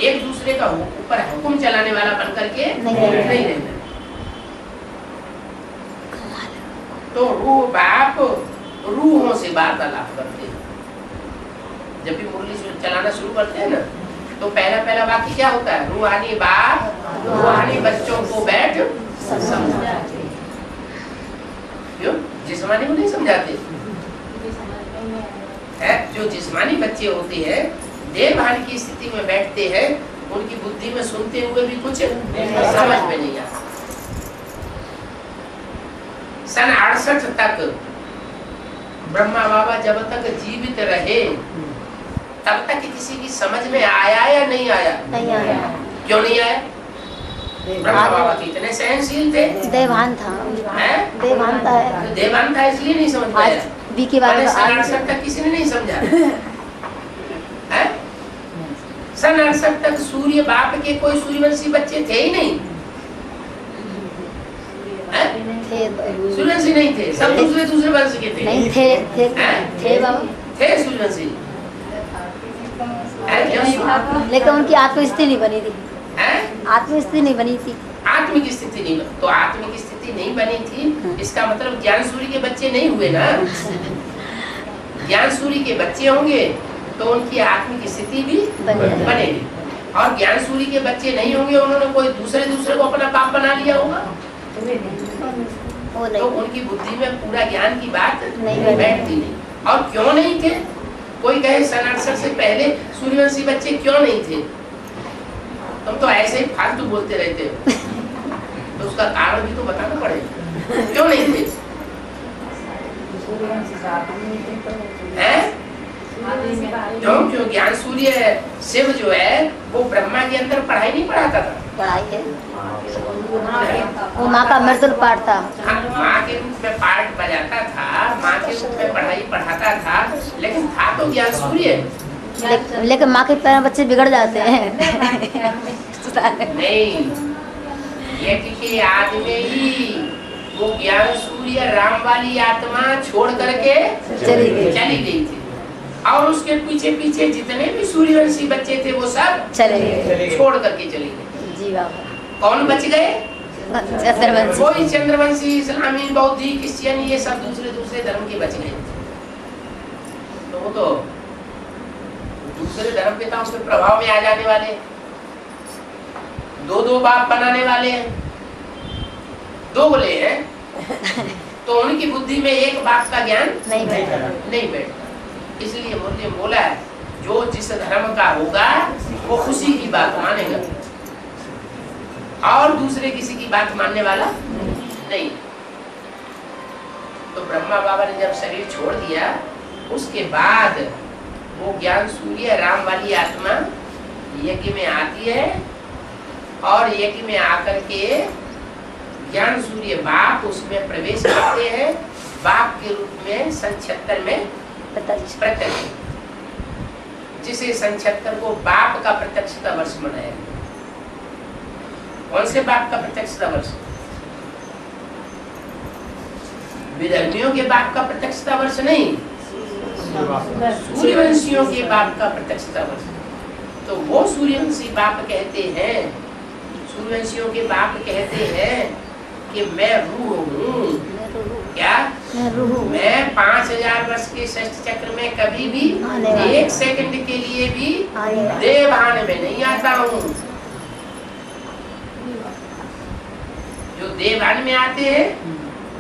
एक दूसरे का ऊपर हुक्म चलाने वाला बन करके नहीं रहना। तो रूह बाप रूहों से वार्तालाप करते हैं। जब भी मुरली चलाना शुरू करते हैं ना, तो पहला वाक्य क्या होता है? रूहानी बाप रूहानी बच्चों को बैठ समझाते। क्यों? जिस्मानी को नहीं समझाते है। जो जिस्मानी बच्चे होते हैं, देवभान की स्थिति में बैठते हैं, उनकी बुद्धि में सुनते हुए भी कुछ समझ में नहीं आता। सन 68 तक ब्रह्मा बाबा जब तक जीवित रहे तब तक किसी की समझ में आया या नहीं आया? नहीं आया। क्यों नहीं आया? ब्रह्मा बाबा तो इतने सहनशील थे, देवान था, देवान था, इसलिए नहीं समझ पाया। सन 68 तक किसी ने नहीं समझा। सन 68 तक सूर्य बाप के कोई सूर्यवंशी बच्चे थे ही नहीं। सूर्यवंशी नहीं थे, सब दूसरे वंश के थे। नहीं थे सूर्यवंशी, लेकिन उनकी आत्मस्थिति नहीं बनी थी। आत्मस्थिति नहीं बनी थी। आत्मिक स्थिति नहीं बनी। तो आत्मिक स्थिति नहीं बनी थी, इसका मतलब ज्ञान सूर्य के बच्चे नहीं हुए ना। ज्ञान सूर्य के बच्चे होंगे तो उनकी आत्मिक स्थिति भी बनेगी। और ज्ञान सूर्य के बच्चे नहीं होंगे, उन्होंने कोई दूसरे को अपना बाप बना लिया होगा, तो उनकी बुद्धि में पूरा ज्ञान की बात बैठती नहीं। और क्यों नहीं थे? कोई कहे सन 68 से पहले सूर्यवंशी बच्चे क्यों नहीं थे? तुम तो ऐसे ही फालतू बोलते रहते हो, तो उसका कारण भी तो बताना पड़ेगा। क्यों नहीं थे? क्यों? ज्ञान सूर्य शिव जो है वो ब्रह्मा के अंदर पढ़ाई नहीं पढ़ाता था। पढ़ाई है, वो माँ का मृदुल पाठ था। माँ के रूप में पाठ बजाता था, माँ के रूप में पढ़ाई पढ़ाता था, लेकिन था तो ज्ञान सूर्य। लेकिन माँ के पैर बच्चे बिगड़ जाते हैं। नहीं, ये किसी आदमी ही वो ज्ञान सूर्य राम वाली आत्मा छोड़ करके चली गई थी। और उसके पीछे पीछे जितने भी सूर्यवंशी बच्चे थे वो सब चले गए। छोड़ करके चले गए। जी बाबा। कौन बच गए? चंद्रवंशी। वही चंद्रवंशी, इस्लामी, बौद्धि, क्रिश्चियन, ये सब दूसरे दूसरे धर्म के बच गए। तो वो तो दूसरे धर्म पिताओं के प्रभाव में आ जाने वाले, दो दो बाप बनाने वाले हैं, दो बोले हैं तो उनकी बुद्धि में एक बाप का ज्ञान नहीं बैठा। नहीं बैठता। इसलिए मुझे बोला है जो जिस धर्म का होगा वो उसी की बात मानेगा और दूसरे किसी की बात मानने वाला नहीं। तो ब्रह्मा बाबा ने जब शरीर छोड़ दिया उसके बाद वो ज्ञान सूर्य राम वाली आत्मा यज्ञ में आती है और यज्ञ में आकर के ज्ञान सूर्य बाप उसमें प्रवेश करते हैं, बाप के रूप में सन 76 में प्रत्यक्ष, जिसे सन 76 को बाप का प्रत्यक्षता वर्ष मनाया गया। कौन से बाप का प्रत्यक्षता वर्ष? विधर्मियों के बाप का प्रत्यक्षता वर्ष नहीं, सूर्यवंशियों के बाप का प्रत्यक्षता वर्ष। तो वो सूर्यवंशी बाप कहते हैं, सूर्यवंशियों के बाप कहते हैं कि मैं रूह हूँ। क्या? मैं 5000 वर्ष के षष्ठ चक्र में कभी भी एक सेकंड के लिए भी देवभान में नहीं आता हूँ। जो देवभान में आते हैं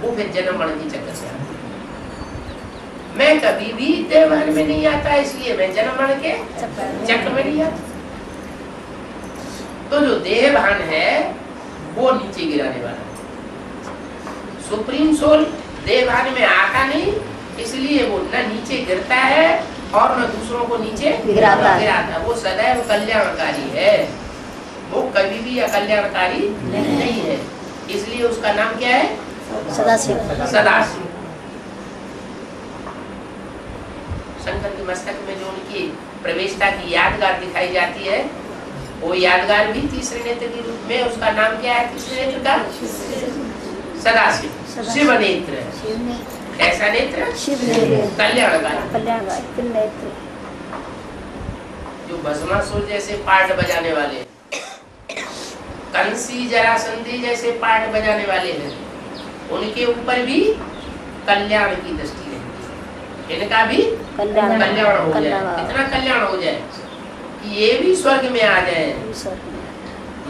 वो फिर जन्म मरण की चक्कर से आते हैं। मैं कभी भी देवभान में नहीं आता, इसलिए मैं जन्म मरण के चक्र में नहीं आता। तो जो देहभान है वो नीचे गिराने वाला है। सुप्रीम सोल देहभान में आता नहीं, इसलिए वो न नीचे गिरता है और न दूसरों को नीचे गिराता है। वो सदैव कल्याणकारी है, वो कभी भी अकल्याणकारी नहीं है। इसलिए उसका नाम क्या है? सदाशिव। सदाशिव। शंकर के मस्तक में जो उनकी प्रवेशता की यादगार दिखाई जाती है वो यादगार भी तीसरे नेत्र के रूप में, उसका नाम क्या है तीसरे नेत्र का? सदाशिव, शिव नेत्र। कैसा नेत्र? शिव नेत्र, कल्याणकारी नेत्र। जो भस्मासुर जैसे पार्ट बजाने वाले, कंसी जरासंधी जैसे पार्ट बजाने वाले हैं, उनके ऊपर भी कल्याण की दृष्टि है। इनका भी कल्याण हो जाए। कितना कल्याण हो जाए? ये भी स्वर्ग में आ जाए,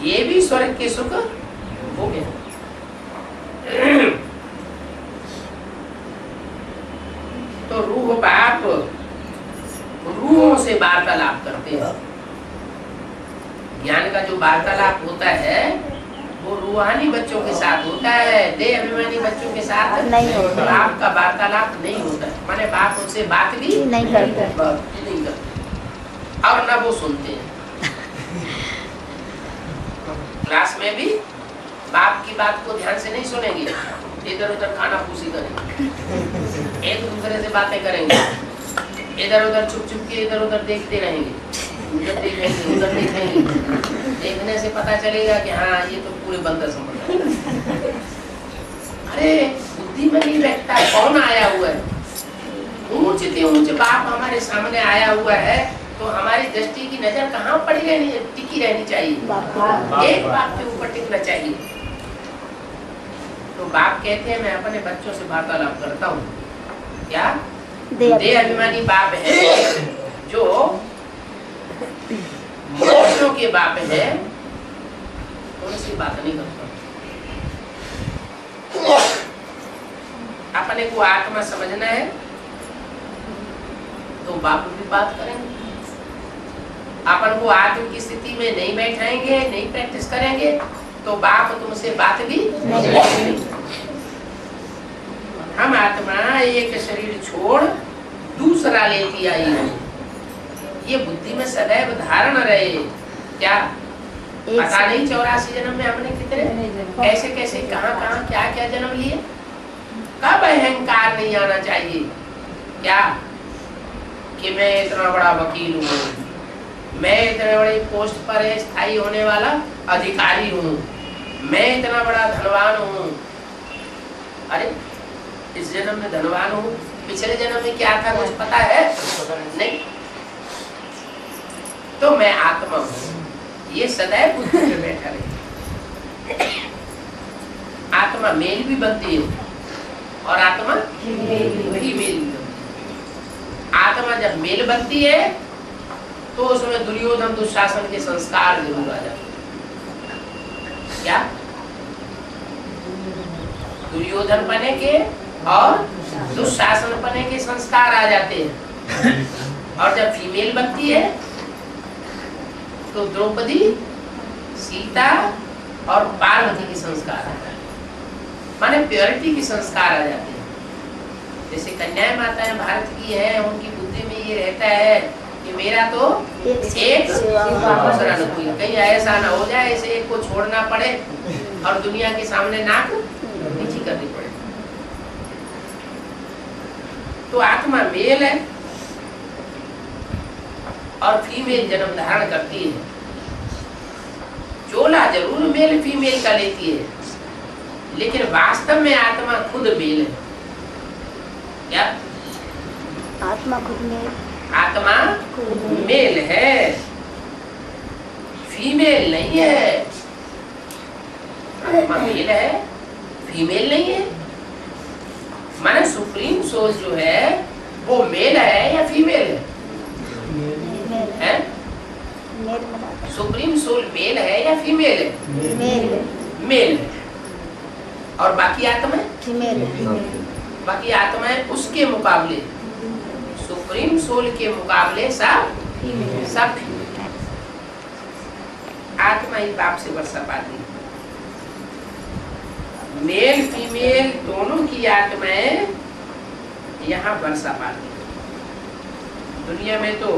ये भी स्वर्ग के सुख हो गए। तो रूह बाप रूहों से वार्तालाप करते हैं। ज्ञान का जो वार्तालाप होता है वो रूहानी बच्चों के साथ होता है, देह अभिमानी बच्चों के साथ नहीं होता। बाप का वार्तालाप नहीं होता है, माने बाप उनसे बात भी नहीं करते और न वो सुनते हैं। क्लास में भी बाप की बात को ध्यान से नहीं सुनेंगे, इधर उधर खाना फूसी करेंगे, एक दूसरे से बातें करेंगे, इधर उधर छुप छुप के इधर उधर देखते रहेंगे, उधर देखेंगे उधर देखेंगे। देखने से पता चलेगा कि हाँ ये तो पूरे बंदर समझ रहे। अरे बुद्धि में नहीं बैठता, कौन आया हुआ है? ऊंच बाप हमारे सामने आया हुआ है तो हमारी दृष्टि की नजर कहाँ पड़ी टिकी रहनी चाहिए? एक बाप के ऊपर टिकना चाहिए। तो बाप कहते हैं मैं अपने बच्चों से वार्तालाप करता हूँ। क्या? देह अभिमानी बाप है जो मनुष्यों के बाप है, उनसे बात नहीं करता। अपने को आत्मा समझना है तो बाप भी बात करेंगे। अपन को आत्म की स्थिति में नहीं बैठाएंगे, नहीं प्रैक्टिस करेंगे तो बाप तुमसे बात भी नहीं करेंगे। हम आत्मा एक शरीर छोड़ दूसरा लेती आई है, ये बुद्धि में सदैव धारण रहे। क्या पता नहीं 84 जन्म में हमने कितने कैसे कैसे कहाँ कहाँ क्या क्या जन्म लिए? कब अहंकार नहीं आना चाहिए? क्या कि मैं इतना बड़ा वकील हूँ, मैं इतने बड़े पोस्ट पर स्थायी होने वाला अधिकारी हूँ, मैं इतना बड़ा धनवान हूँ। अरे इस जन्म में धनवान हूँ पिछले जन्म में क्या था कुछ पता है? नहीं। तो मैं आत्मा हूँ, ये सदैव बुद्धि में बैठा रहे। आत्मा मेल भी बनती है और आत्मा फीमेल भी बनती है। आत्मा जब मेल बनती है तो उसमें दुर्योधन दुशासन के संस्कार जरूर आ जाते हैं। क्या? दुर्योधन बने के और दुशासन बने के संस्कार आ जाते हैं। और जब फीमेल बनती है तो द्रौपदी, सीता और पार्वती के संस्कार आ जाते हैं, माने प्योरिटी के संस्कार आ जाते हैं। जैसे कन्याएं माताएं भारत की है, उनकी बुद्धि में ये रहता है कि मेरा तो एक दूसरा न कोई, कहीं ऐसा ना हो जाए इसे एक को छोड़ना पड़े और दुनिया के सामने नाक नीची करनी पड़े। तो आत्मा मेल है और फीमेल जन्म धारण करती है। चोला जरूर मेल फीमेल का लेती है, लेकिन वास्तव में आत्मा खुद मेल है। क्या? आत्मा खुद मेल, आत्मा मेल है, फीमेल नहीं है। आत्मा मेल है, फीमेल नहीं है। माने सुप्रीम सोल जो है वो मेल है या फीमेल है? सुप्रीम सोल मेल है या फीमेल है? मेल है। और बाकी आत्मा फीमेल है। बाकी आत्मा है उसके मुकाबले, सुप्रीम सोल के मुकाबले सब फीमेल। आत्मा ही बाप से वर्षा पाती है। मेल फीमेल दोनों की आत्माएं यहाँ वर्षा पाती है। दुनिया में तो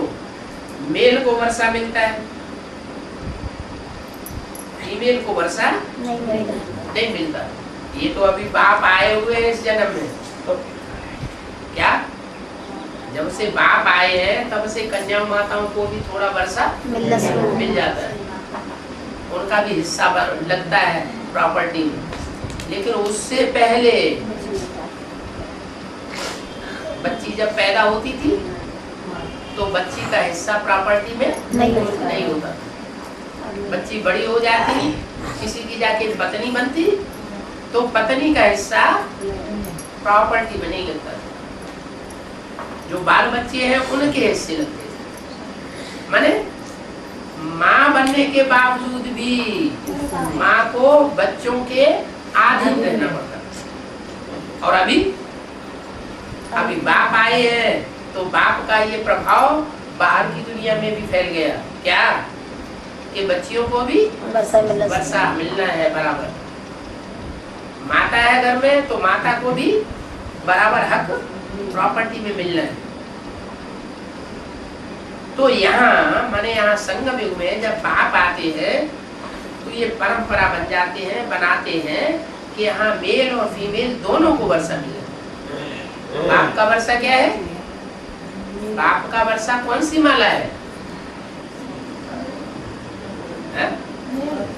मेल को वर्षा मिलता है, फीमेल को वर्षा नहीं मिलता। ये तो अभी बाप आए हुए हैं इस जन्म में। तो क्या जब से बाप आए हैं तब से कन्या माताओं को भी थोड़ा वर्षा मिल जाता है, उनका भी हिस्सा लगता है प्रॉपर्टी में। लेकिन उससे पहले बच्ची जब पैदा होती थी तो बच्ची का हिस्सा प्रॉपर्टी में नहीं होता। बच्ची बड़ी हो जाती, किसी की जाके पत्नी बनती तो पत्नी का हिस्सा प्रॉपर्टी में नहीं लगता। जो बाल बच्चे हैं उनके हिस्से लगते थे। माने माँ बनने के बावजूद भी माँ को बच्चों के आधीन रहना पड़ता। और अभी बाप आए हैं तो बाप का ये प्रभाव बाहर की दुनिया में भी फैल गया। क्या? कि बच्चियों को भी वर्षा मिलना है बराबर। माता है घर में तो माता को भी बराबर हक प्रॉपर्टी में मिलना है। तो यहाँ माने यहाँ संगम युग में जब बाप आते हैं तो ये परंपरा बन जाते हैं, बनाते हैं कि यहाँ मेल और फीमेल दोनों को वर्षा मिले। बाप का वर्षा क्या है? बाप का वर्षा कौन सी माला है?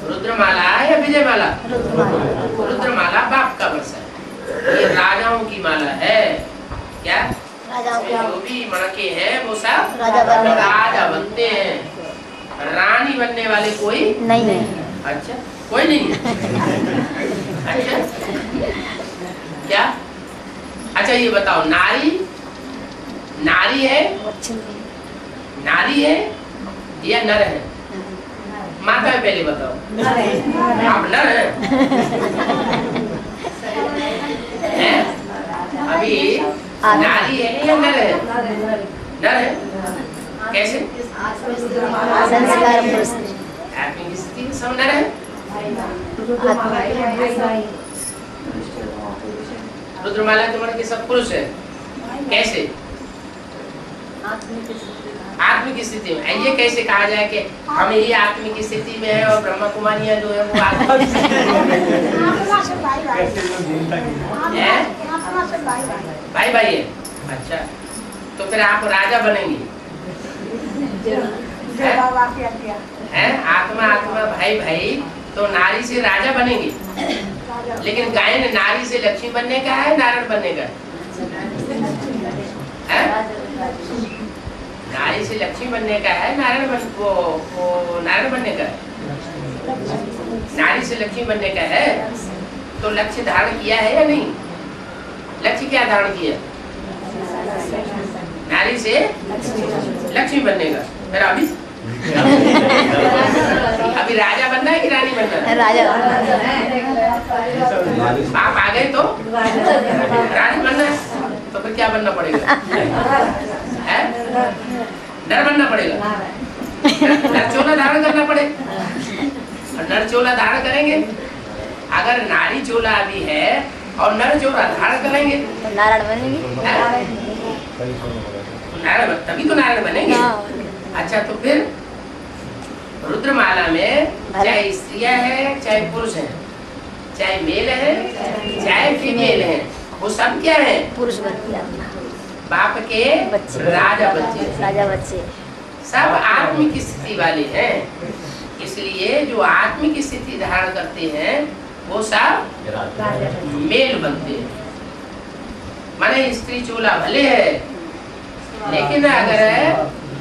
रुद्रमाला या विजय माला? रुद्रमाला बाप का वर्षा है। ये राजाओं की माला है। क्या? जो भी मणके हैं वो सब राजा बनते हैं। रानी बनने वाले कोई नहीं। अच्छा, कोई नहीं है। अच्छा, क्या? अच्छा ये बताओ, नारी है, नारी है या नर है? माता है, पहले बताओ। आप नर हैं? अभी नारी है या नर है? नर है। कैसे? संस्कार आत्मिक स्थिति सब नर है। रुद्रमाला के मण के सब पुरुष है। कैसे? आत्मिक स्थिति में। ये कैसे कहा जाए कि हम ये आत्मिक स्थिति में है और ब्रह्मा कुमारियां जो है वो आत्मिक भाई भाई है। अच्छा, तो फिर आप राजा बनेंगे हैं? आत्मा भाई भाई तो नारी से राजा बनेंगे। लेकिन गायन नारी से लक्ष्मी बनने का है, नारायण बनने का है? नारी से लक्ष्मी बनने का है, नारायण बनने का है। नारी से लक्ष्मी बनने का है तो लक्ष्य धारण किया है या नहीं? लक्ष्य क्या धारण किया? नारी से लक्ष्मी बनने का। फिर अभी राजा बनना है कि रानी बनना है? राजा आप आ गए तो रानी बनना है, तो फिर क्या बनना पड़ेगा? है? नर बनना पड़ेगा, नरचोला धारण करना पड़ेगा। और नरचोला धारण करेंगे, अगर नारी चोला अभी है और नर चोला धारण करेंगे तो नारायण बनेंगे। नारायण तभी तो नारायण बनेंगे। अच्छा, तो फिर रुद्रमाला में चाहे स्त्रियां हैं चाहे पुरुष हैं, चाहे मेल है चाहे फीमेल है, वो सब क्या है? पुरुष बच्चे, बाप के बच्चे, राजा बच्चे सब आत्मिक स्थिति वाले हैं। इसलिए जो आत्मिक स्थिति धारण करते हैं वो सब मेल बनते हैं। माने स्त्री चोला भले है, लेकिन अगर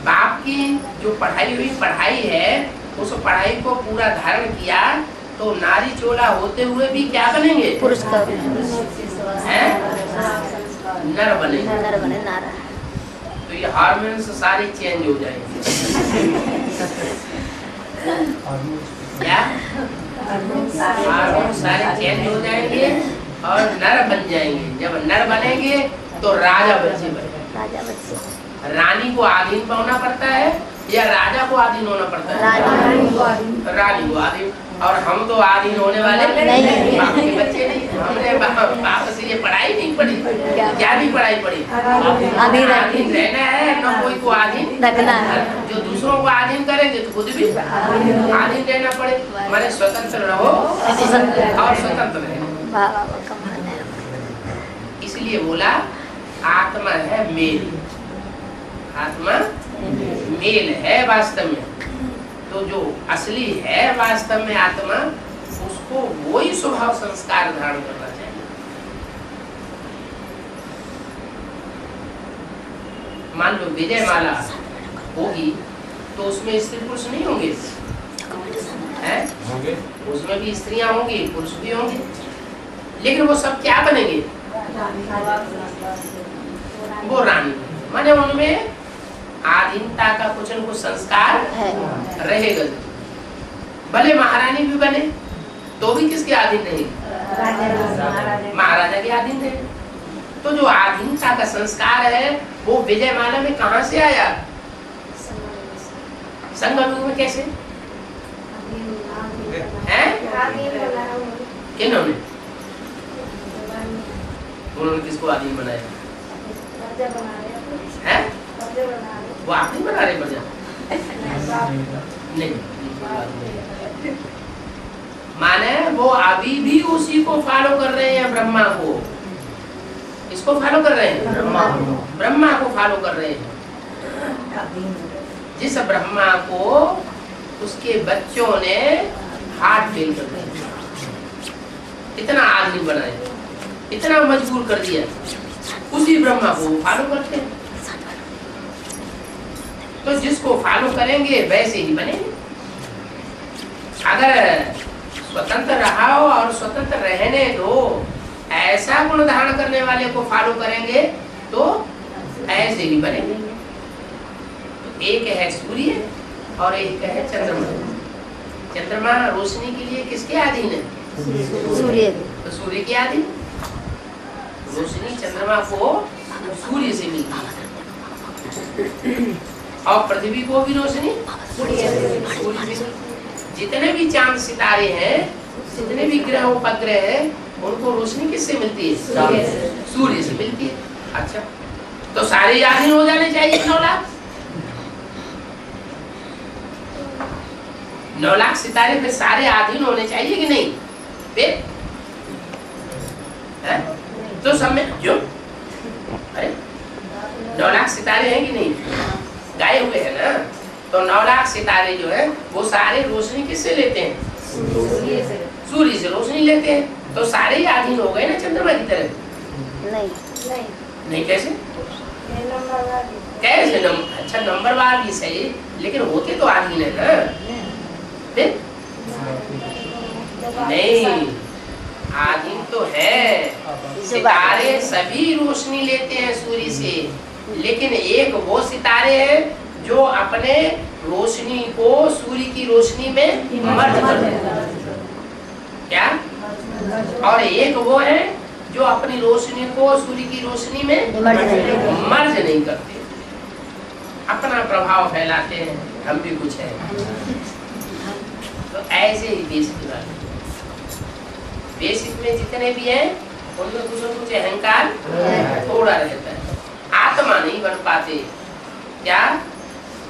बाप की जो पढ़ाई हुई पढ़ाई है उस पढ़ाई को पूरा धारण किया तो नारी चोला होते हुए भी क्या बनेंगे? पुरुष का नर बनेंगे। नर बने, नारा। तो ये हार्मोन्स सारे चेंज हो जाएंगे। क्या? हार्मोन सारे चेंज हो जाएंगे और नर बन जाएंगे। जब नर बनेंगे तो राजा बच्चे बनेंगे। राजा बच्चे। रानी को आधीन होना पड़ता है या राजा को आधीन होना पड़ता है? रानी को आधीन। और हम तो आधीन होने वाले नहीं, बाप के बच्चे नहीं। हमने बाप से ये पढ़ाई नहीं पढ़ी, क्या भी पढ़ाई पढ़ी? आधीन रहना है, न कोई को आधीन रखना है। जो दूसरों को आधीन करेंगे तो खुद भी आधीन रहना पड़े। माने स्वतंत्र रहो और स्वतंत्र रहो। इसलिए बोला आत्मा है मेल, आत्मा मेल है वास्तव में। तो जो असली है वास्तव में आत्मा, उसको वही स्वभाव संस्कार धारण करना चाहिए। मान लो विजय माला होगी तो उसमें स्त्री पुरुष नहीं होंगे, हैं? उसमें भी स्त्रियां होंगी, पुरुष भी होंगे, लेकिन वो सब क्या बनेंगे? वो रानी। माने उनमें आधीनता का कुछ न कुछ संस्कार रहेगा। भले महारानी भी बने तो भी किसके अधीन रहेगी? महाराजा के अधीन रहेगी। तो जो आधीनता का संस्कार है वो विजय माला में कहाँ से आया? संगम में। कैसे हैं? किन्होंने? उन्होंने किसको अधीन बनाया? हैं? वो आप नहीं बना रहे बजा? नहीं। माने वो अभी भी उसी को फॉलो कर रहे हैं, ब्रह्मा को। इसको फॉलो कर रहे हैं, ब्रह्मा को फॉलो कर रहे हैं। जिस ब्रह्मा को उसके बच्चों ने हाथ फेल कर दिया, इतना आदमी बनाया, इतना मजबूर कर दिया, उसी ब्रह्मा को फॉलो करते हैं। तो जिसको फॉलो करेंगे वैसे ही बनेंगे। अगर स्वतंत्र रहा हो और स्वतंत्र रहने दो, ऐसा गुण धारण करने वाले को फॉलो करेंगे तो ऐसे ही बनेंगे। तो एक है सूर्य और एक है चंद्रमा। चंद्रमा रोशनी के लिए किसके अधीन है? सूर्य। तो सूर्य के अधीन। रोशनी चंद्रमा को सूर्य से मिलती है और पृथ्वी को भी रोशनी सूर्य से। जितने भी चांद सितारे हैं, जितने भी ग्रह उपग्रह हैं, उनको रोशनी किससे मिलती है? सूर्य से मिलती है। अच्छा, तो सारे अधीन हो जाने चाहिए 9 लाख। 9 लाख सितारे पे सारे अधीन होने चाहिए कि नहीं? फिर तो सब में जो 9 लाख सितारे हैं कि नहीं? गाए हुए हैं ना। तो 9 लाख सितारे जो है वो सारे रोशनी किससे लेते हैं? सूर्य से रोशनी लेते हैं। तो सारे ही अधीन हो गए ना चंद्रमा की तरह? नहीं। नहीं कैसे? कैसे अच्छा नंबरवार भी सही, लेकिन होते तो आदमी ने ना, फिर नहीं आदमी तो है। सितारे सभी रोशनी लेते हैं सूर्य से, लेकिन एक वो सितारे हैं जो अपने रोशनी को सूर्य की रोशनी में मर्ज कर देते हैं। क्या? और एक वो है जो अपनी रोशनी को सूर्य की रोशनी में मर्ज नहीं करते, अपना प्रभाव फैलाते हैं। हम भी कुछ है तो ऐसे ही बेसिक में जितने भी हैं उनमें कुछ न कुछ अहंकार थोड़ा रहता है। आत्मा नहीं बन पाते। क्या?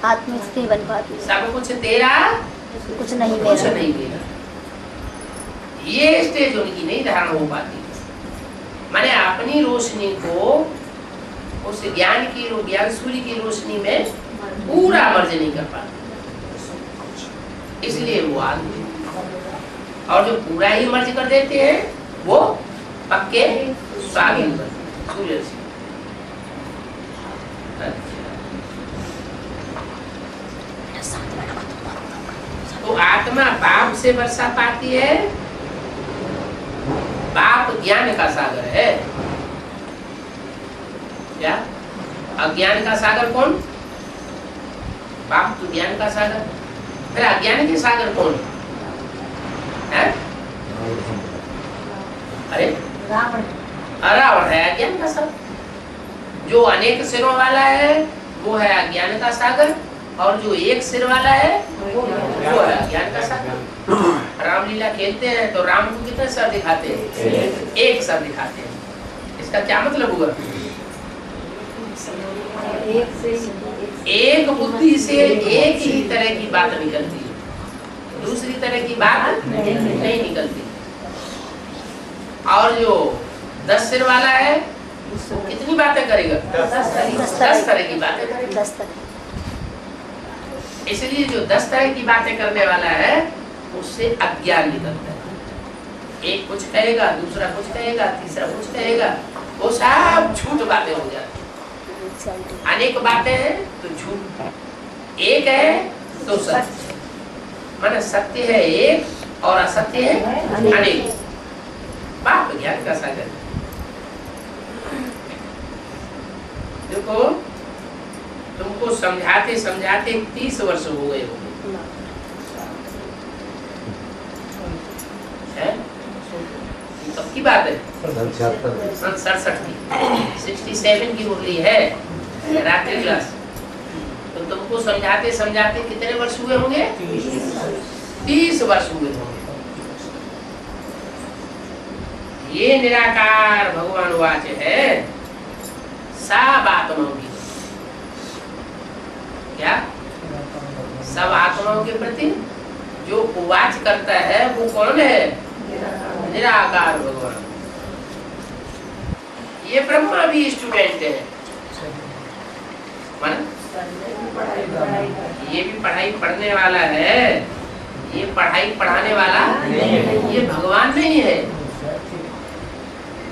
आत्मस्थिति बन पाती। सब कुछ तेरा, कुछ नहीं कुछ मेरा। नहीं मेरा। ये स्टेज उनकी नहीं धारण हो पाती। माने अपनी रोशनी को उस ज्ञान सूर्य की रोशनी में पूरा मर्ज नहीं कर पाते, इसलिए वो आदमी। और जो पूरा ही मर्ज कर देते हैं वो पक्के स्वाधीन सूर्य से। तो आत्मा बाप से वर्षा पाती है। बाप ज्ञान का सागर है। क्या? अज्ञान का सागर कौन? बाप तो ज्ञान का सागर, फिर अज्ञान के सागर कौन है? अरे रावण है अज्ञान का सागर। जो अनेक सिरों वाला है वो है अज्ञान का सागर, और जो एक सिर वाला है वो है अज्ञान का सागर। रामलीला खेलते हैं तो राम को कितने सर दिखाते हैं? एक सर दिखाते हैं। इसका क्या मतलब हुआ? एक बुद्धि से एक ही तरह की बात निकलती है, दूसरी तरह की बात नहीं निकलती। और जो 10 सिर वाला है कितनी बातें करेगा? 10 तरह की बातें करेगा। इसलिए जो 10 तरह की बातें करने वाला है उससे अज्ञान निकलता है। एक कुछ कहेगा, दूसरा कुछ कहेगा, तीसरा कुछ कहेगा, वो सब झूठ बातें हो जाती। अनेक बातें हैं तो झूठ, एक है तो सत्य। माने सत्य है एक और असत्य है अनेक। बाप ज्ञान का सागर। देखो तुमको समझाते समझाते 30 वर्ष हो गए होंगे। कब की बात है? 67 की, 67 की मुरली है रात्रि क्लास। तो तुमको समझाते समझाते कितने वर्ष हुए होंगे? 30 वर्ष हुए होंगे। ये निराकार भगवान वाच है सब आत्माओं की। क्या? सब आत्माओं के प्रति जो उवाच करता है वो कौन है? निराकार भगवान। ये ब्रह्मा भी स्टूडेंट है। ये भी पढ़ाई पढ़ने वाला है, ये पढ़ाई पढ़ाने वाला ये भगवान नहीं है।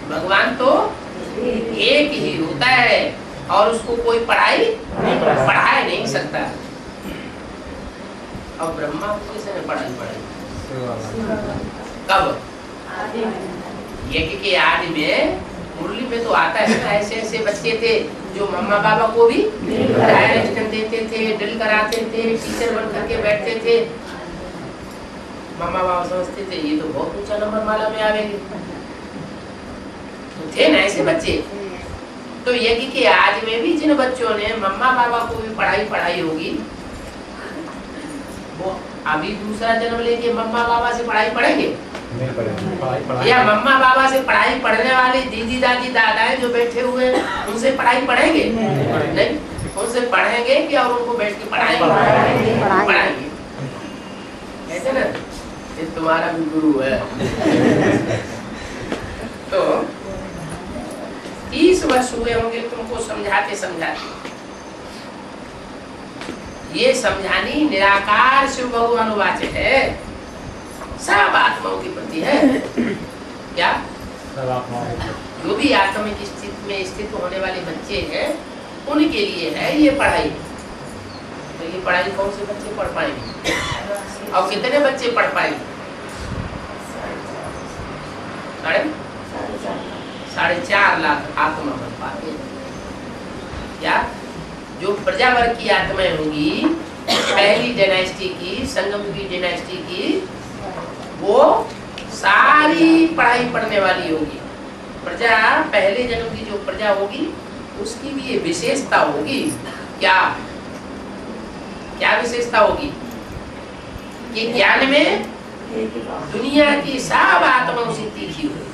भगवान तो एक ही होता है और उसको कोई पढ़ाई पढ़ा नहीं सकता। और ब्रह्मा को किसने पढ़ाई पढ़ाई? कब? ये आदि में मुरली में तो आता है ना, ऐसे ऐसे बच्चे थे जो मम्मा बाबा को भी डायरेक्शन देते थे, ड्रिल कराते थे, टीचर बन करके बैठते थे। मम्मा बाबा समझते थे ये तो बहुत ऊंचा नंबर माला में आवेंगे, तो थे ना ऐसे बच्चे। तो यज्ञ के आज में भी जिन बच्चों ने मम्मा बाबा को भी पढ़ाई होगी, वो अभी दूसरा जन्म लेके मम्मा बाबा से पढ़ाई पढ़ेंगे? या मम्मा बाबा से पढ़ाई पढ़ने वाले दीदी दादी दादाएं जो बैठे हुए हैं उनसे पढ़ाई पढ़ेंगे? नहीं, उनसे पढ़ेंगे कि और उनको बैठ के पढ़ाएंगे। ऐसे ना, ये तुम्हारा भी गुरु है। तो 30 वर्ष हुए होंगे तुमको समझाते समझाते। ये समझानी निराकार शिव भगवान वाचे है, सब आत्माओं के प्रति है। क्या? जो भी आत्मिक स्थिति में स्थित होने वाले बच्चे हैं उनके लिए है ये पढ़ाई। तो ये पढ़ाई कौन से बच्चे पढ़ पाएंगे और कितने बच्चे पढ़ पाएंगे? 4.5 लाख आत्मा पढ़ पाते हैं। क्या जो प्रजावर्ग की आत्माएं होंगी पहली डायनेस्टी की, संगम की डायनेस्टी की, वो सारी पढ़ाई पढ़ने वाली होगी। प्रजा पहले जन्म की जो प्रजा होगी उसकी भी ये विशेषता होगी। क्या क्या विशेषता होगी? कि ज्ञान में दुनिया की सब आत्माओं से तीखी हुई।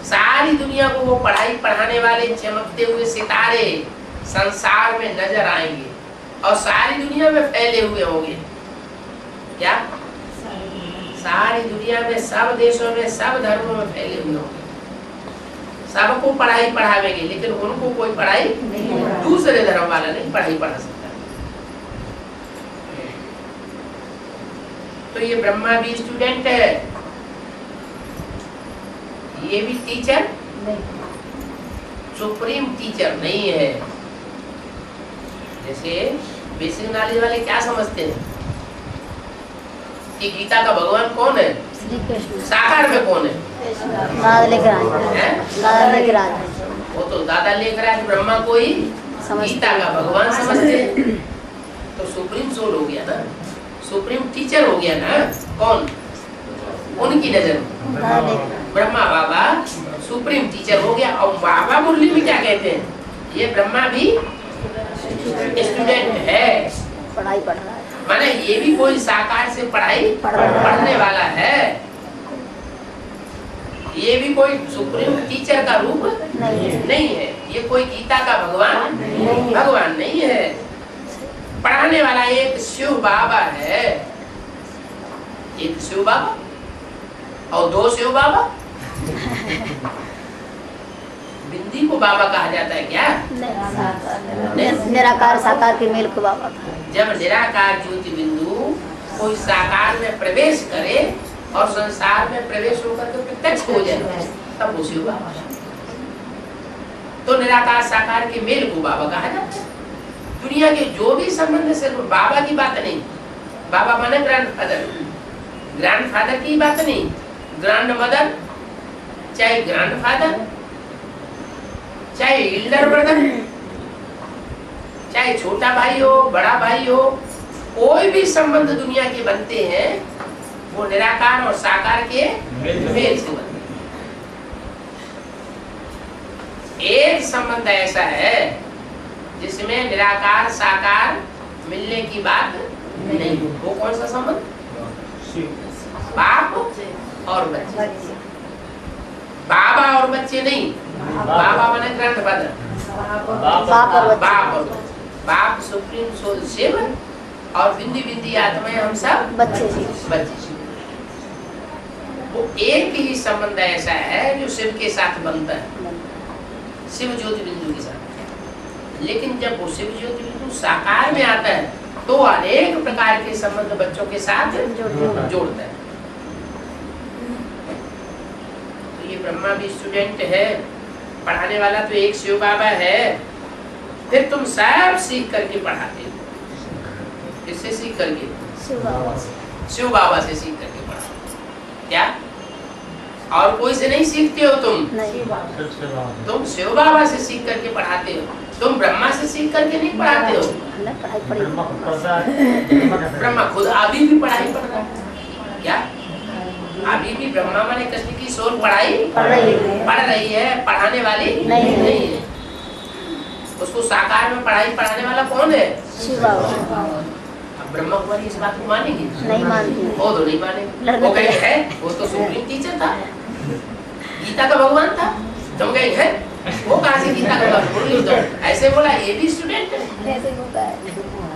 सारी दुनिया को वो पढ़ाई पढ़ाने वाले चमकते हुए सितारे संसार में नजर आएंगे और सारी दुनिया में फैले हुए होंगे। क्या सारी दुनिया में सब देशों में सब धर्मों में फैले हुए होंगे। सबको पढ़ाई पढ़ावेंगे, लेकिन उनको कोई पढ़ाई दूसरे धर्म वाला नहीं पढ़ाई पढ़ा सकता। तो ये ब्रह्मा भी स्टूडेंट है, ये भी टीचर सुप्रीम टीचर नहीं है। जैसे बेसिक नॉलेज वाले क्या समझते हैं कि गीता का भगवान कौन है? साकार में कौन है? दादा लेकर आए। वो तो दादा लेकर आए ब्रह्मा को ही गीता का भगवान समझते हैं। तो सुप्रीम सोल हो गया ना, सुप्रीम टीचर हो गया ना। कौन? उनकी नजर ब्रह्मा बाबा सुप्रीम टीचर हो गया। और बाबा मुरली में क्या कहते हैं? ये ब्रह्मा भी स्टूडेंट है, पढ़ाई पढ़ रहा है। माने ये भी कोई साकार से पढ़ाई पढ़ने वाला है। ये भी कोई सुप्रीम टीचर का रूप नहीं है। ये कोई गीता का भगवान नहीं है। पढ़ाने वाला एक शिव बाबा है, एक शिव बाबा और 2 शिव बाबा। बिंदी को बाबा कहा जाता है क्या? निराकार साकार के मेल को बाबा। जब निराकार ज्योति बिंदु कोई साकार में प्रवेश करे और संसार में प्रवेश होकर के प्रत्यक्ष हो जाए तब वो शिव बाबा। तो निराकार साकार के मेल को बाबा कहा जाता है। दुनिया के जो भी संबंध सिर्फ बाबा की बात नहीं, बाबा माने ग्रैंडफादर, ग्रैंडफादर की बात नहीं, ग्रैंड मदर, चाहे ग्रैंडफादर, चाहे एल्डर ब्रदर, चाहे छोटा भाई हो बड़ा भाई हो, कोई भी संबंध दुनिया के बनते हैं वो निराकार और साकार के मेल से बनते हैं। एक संबंध ऐसा है जिसमें निराकार साकार मिलने की बात नहीं। वो कौन सा संबंध? बाप और बच्चे। बाबा और बच्चे नहीं, बाबा माने ग्रैंडफादर, बाप सुप्रीम सोल शिव और बिंदी बिंदी आत्माएं हम सब बच्चे। वो एक ही संबंध ऐसा है जो शिव के साथ बनता है, शिव ज्योति बिंदु के साथ। लेकिन जब वो शिव ज्योति बिंदु साकार में आता है तो अनेक प्रकार के संबंध बच्चों के साथ जोड़ता है। तो ये ब्रह्मा भी स्टूडेंट है, पढ़ाने वाला तो एक शिव बाबा है। फिर तुम सब सीख करके पढ़ाते हो। किससे सीख करके? शिव बाबा से सीख करके पढ़ाते। क्या और कोई से नहीं सीखते हो तुम? तुम शिव बाबा से सीख करके पढ़ाते हो। तुम ब्रह्मा से सीख करके नहीं पढ़ाते हो। ब्रह्मा खुद अभी भी पढ़ाई पढ़ रहा है। क्या अभी भी ब्रह्मा माने कृष्ण की सोल पढ़ाई पढ़ रही है, पढ़ाने वाली नहीं है। उसको साकार में पढ़ाई पढ़ाने वाला कौन है? शिव बाबा। अब ब्रह्मा कुमारी इस बात को मानेगी? नहीं मानती। वो तो नहीं मानेगी। वो कहीं है, वो तो सुप्रीम टीचर था, गीता का भगवान था। तुम कहीं है, वो कहाँ से गीता का भगवान? ऐसे बोला ये भी स्टूडेंट है।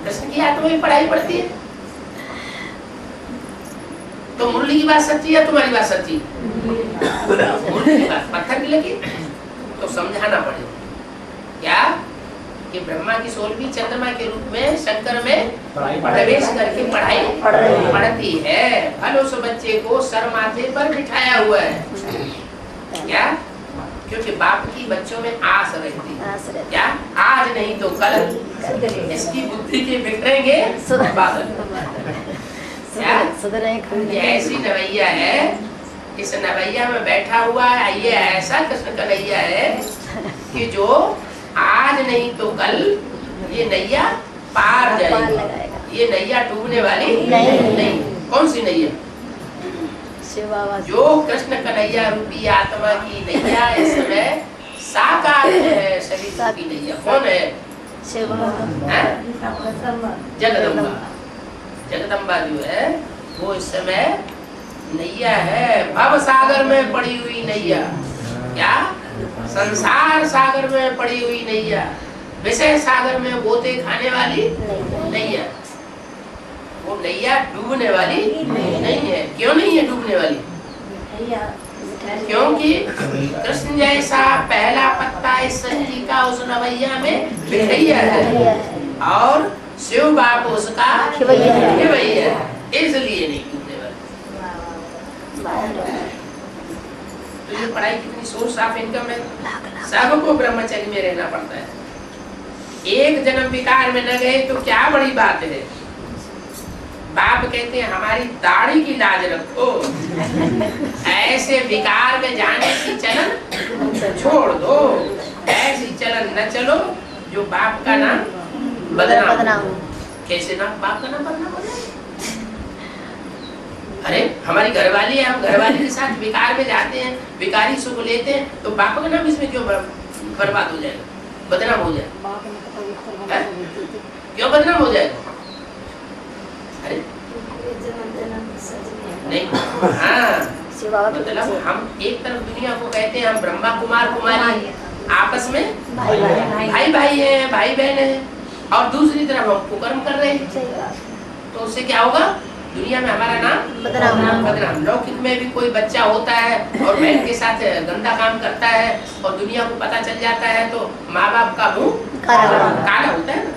कृष्ण की आत्मा में पढ़ाई पढ़ती है। तो मुरली की बात सच्ची है, तुम्हारी बात सच्ची? मुरली की बात पत्थर की लगी तो समझाना पड़ेगा। क्या कि ब्रह्मा की सोल भी चंद्रमा के रूप में शंकर में प्रवेश करके पढ़ाई पढ़ती है। फल उस बच्चे को सर माथे पर बिठाया हुआ है। क्या? क्योंकि बाप की बच्चों में आस रहती है। आस रहती। क्या आज नहीं तो कल इसकी बुद्धि के बिखरेंगे बादल। क्या ये ऐसी नवैया है, इस नवैया में बैठा हुआ है, ये ऐसा कृष्ण कन्हैया है कि जो आज नहीं तो कल ये नैया पार जाएगी। ये नैया डूबने वाली नहीं। कौन सी नैया? शिव बाबा जो कृष्ण कन्हैया रूपी आत्मा की नैया इस समय साकार है, शरीर रूपी नैया। कौन है? शिव बाबा। जगदम्बा। जगदम्बा जो है वो इस समय नैया है, भव सागर में पड़ी हुई नैया। क्या? संसार सागर में पड़ी हुई नैया, विषय सागर में गोते खाने वाली नैया। वो नैया डूबने वाली नहीं है। क्यों नहीं है डूबने वाली? क्योंकि कृष्ण जैसा पहला पत्ता इस सृष्टि का उस नवैया में बिखरैया है और शिव बाप उसका खिवैया है, इसलिए नहीं डूबने वाली। तो ये पढ़ाई कितनी सोर्स ऑफ इनकम है। सबको ब्रह्मचर्य में रहना पड़ता है। एक जन्म विकार में न गए तो क्या बड़ी बात है। बाप कहते हैं हमारी दाढ़ी की लाज रखो, ऐसे विकार में जाने की चलन छोड़ दो। ऐसी चलन न चलो जो बाप का नाम बदनाम। कैसे नाम? बाप का नाम बदनाम हो जाए। अरे हमारी घरवाली है, हम घरवाली के साथ विकार में जाते हैं, विकारी सुख लेते हैं, तो बाप का नाम इसमें क्यों बर्बाद हो जाएगा, बदनाम हो जाएगा? क्यों बदनाम हो जाएगा? अरे नहीं, हाँ मतलब हम एक तरफ दुनिया को कहते हैं हम ब्रह्मा कुमार कुमारी आपस में भाई भाई है, भाई बहन है, और दूसरी तरफ हम कुकर्म कर रहे हैं। तो उससे क्या होगा? दुनिया में हमारा नाम बदनाम। लौकिक में भी कोई बच्चा होता है और बहन के साथ गंदा काम करता है और दुनिया को पता चल जाता है तो माँ बाप का मुंह काला होता है ना।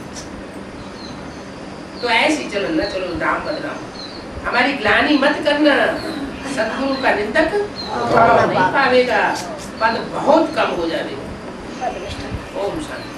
तो ऐसी चलो न चलो नाम बदनाम। हमारी ग्लानि मत करना, सद्गुरु का निंदक नहीं पावेगा, पद बहुत कम हो जाएगा। ओम शांति।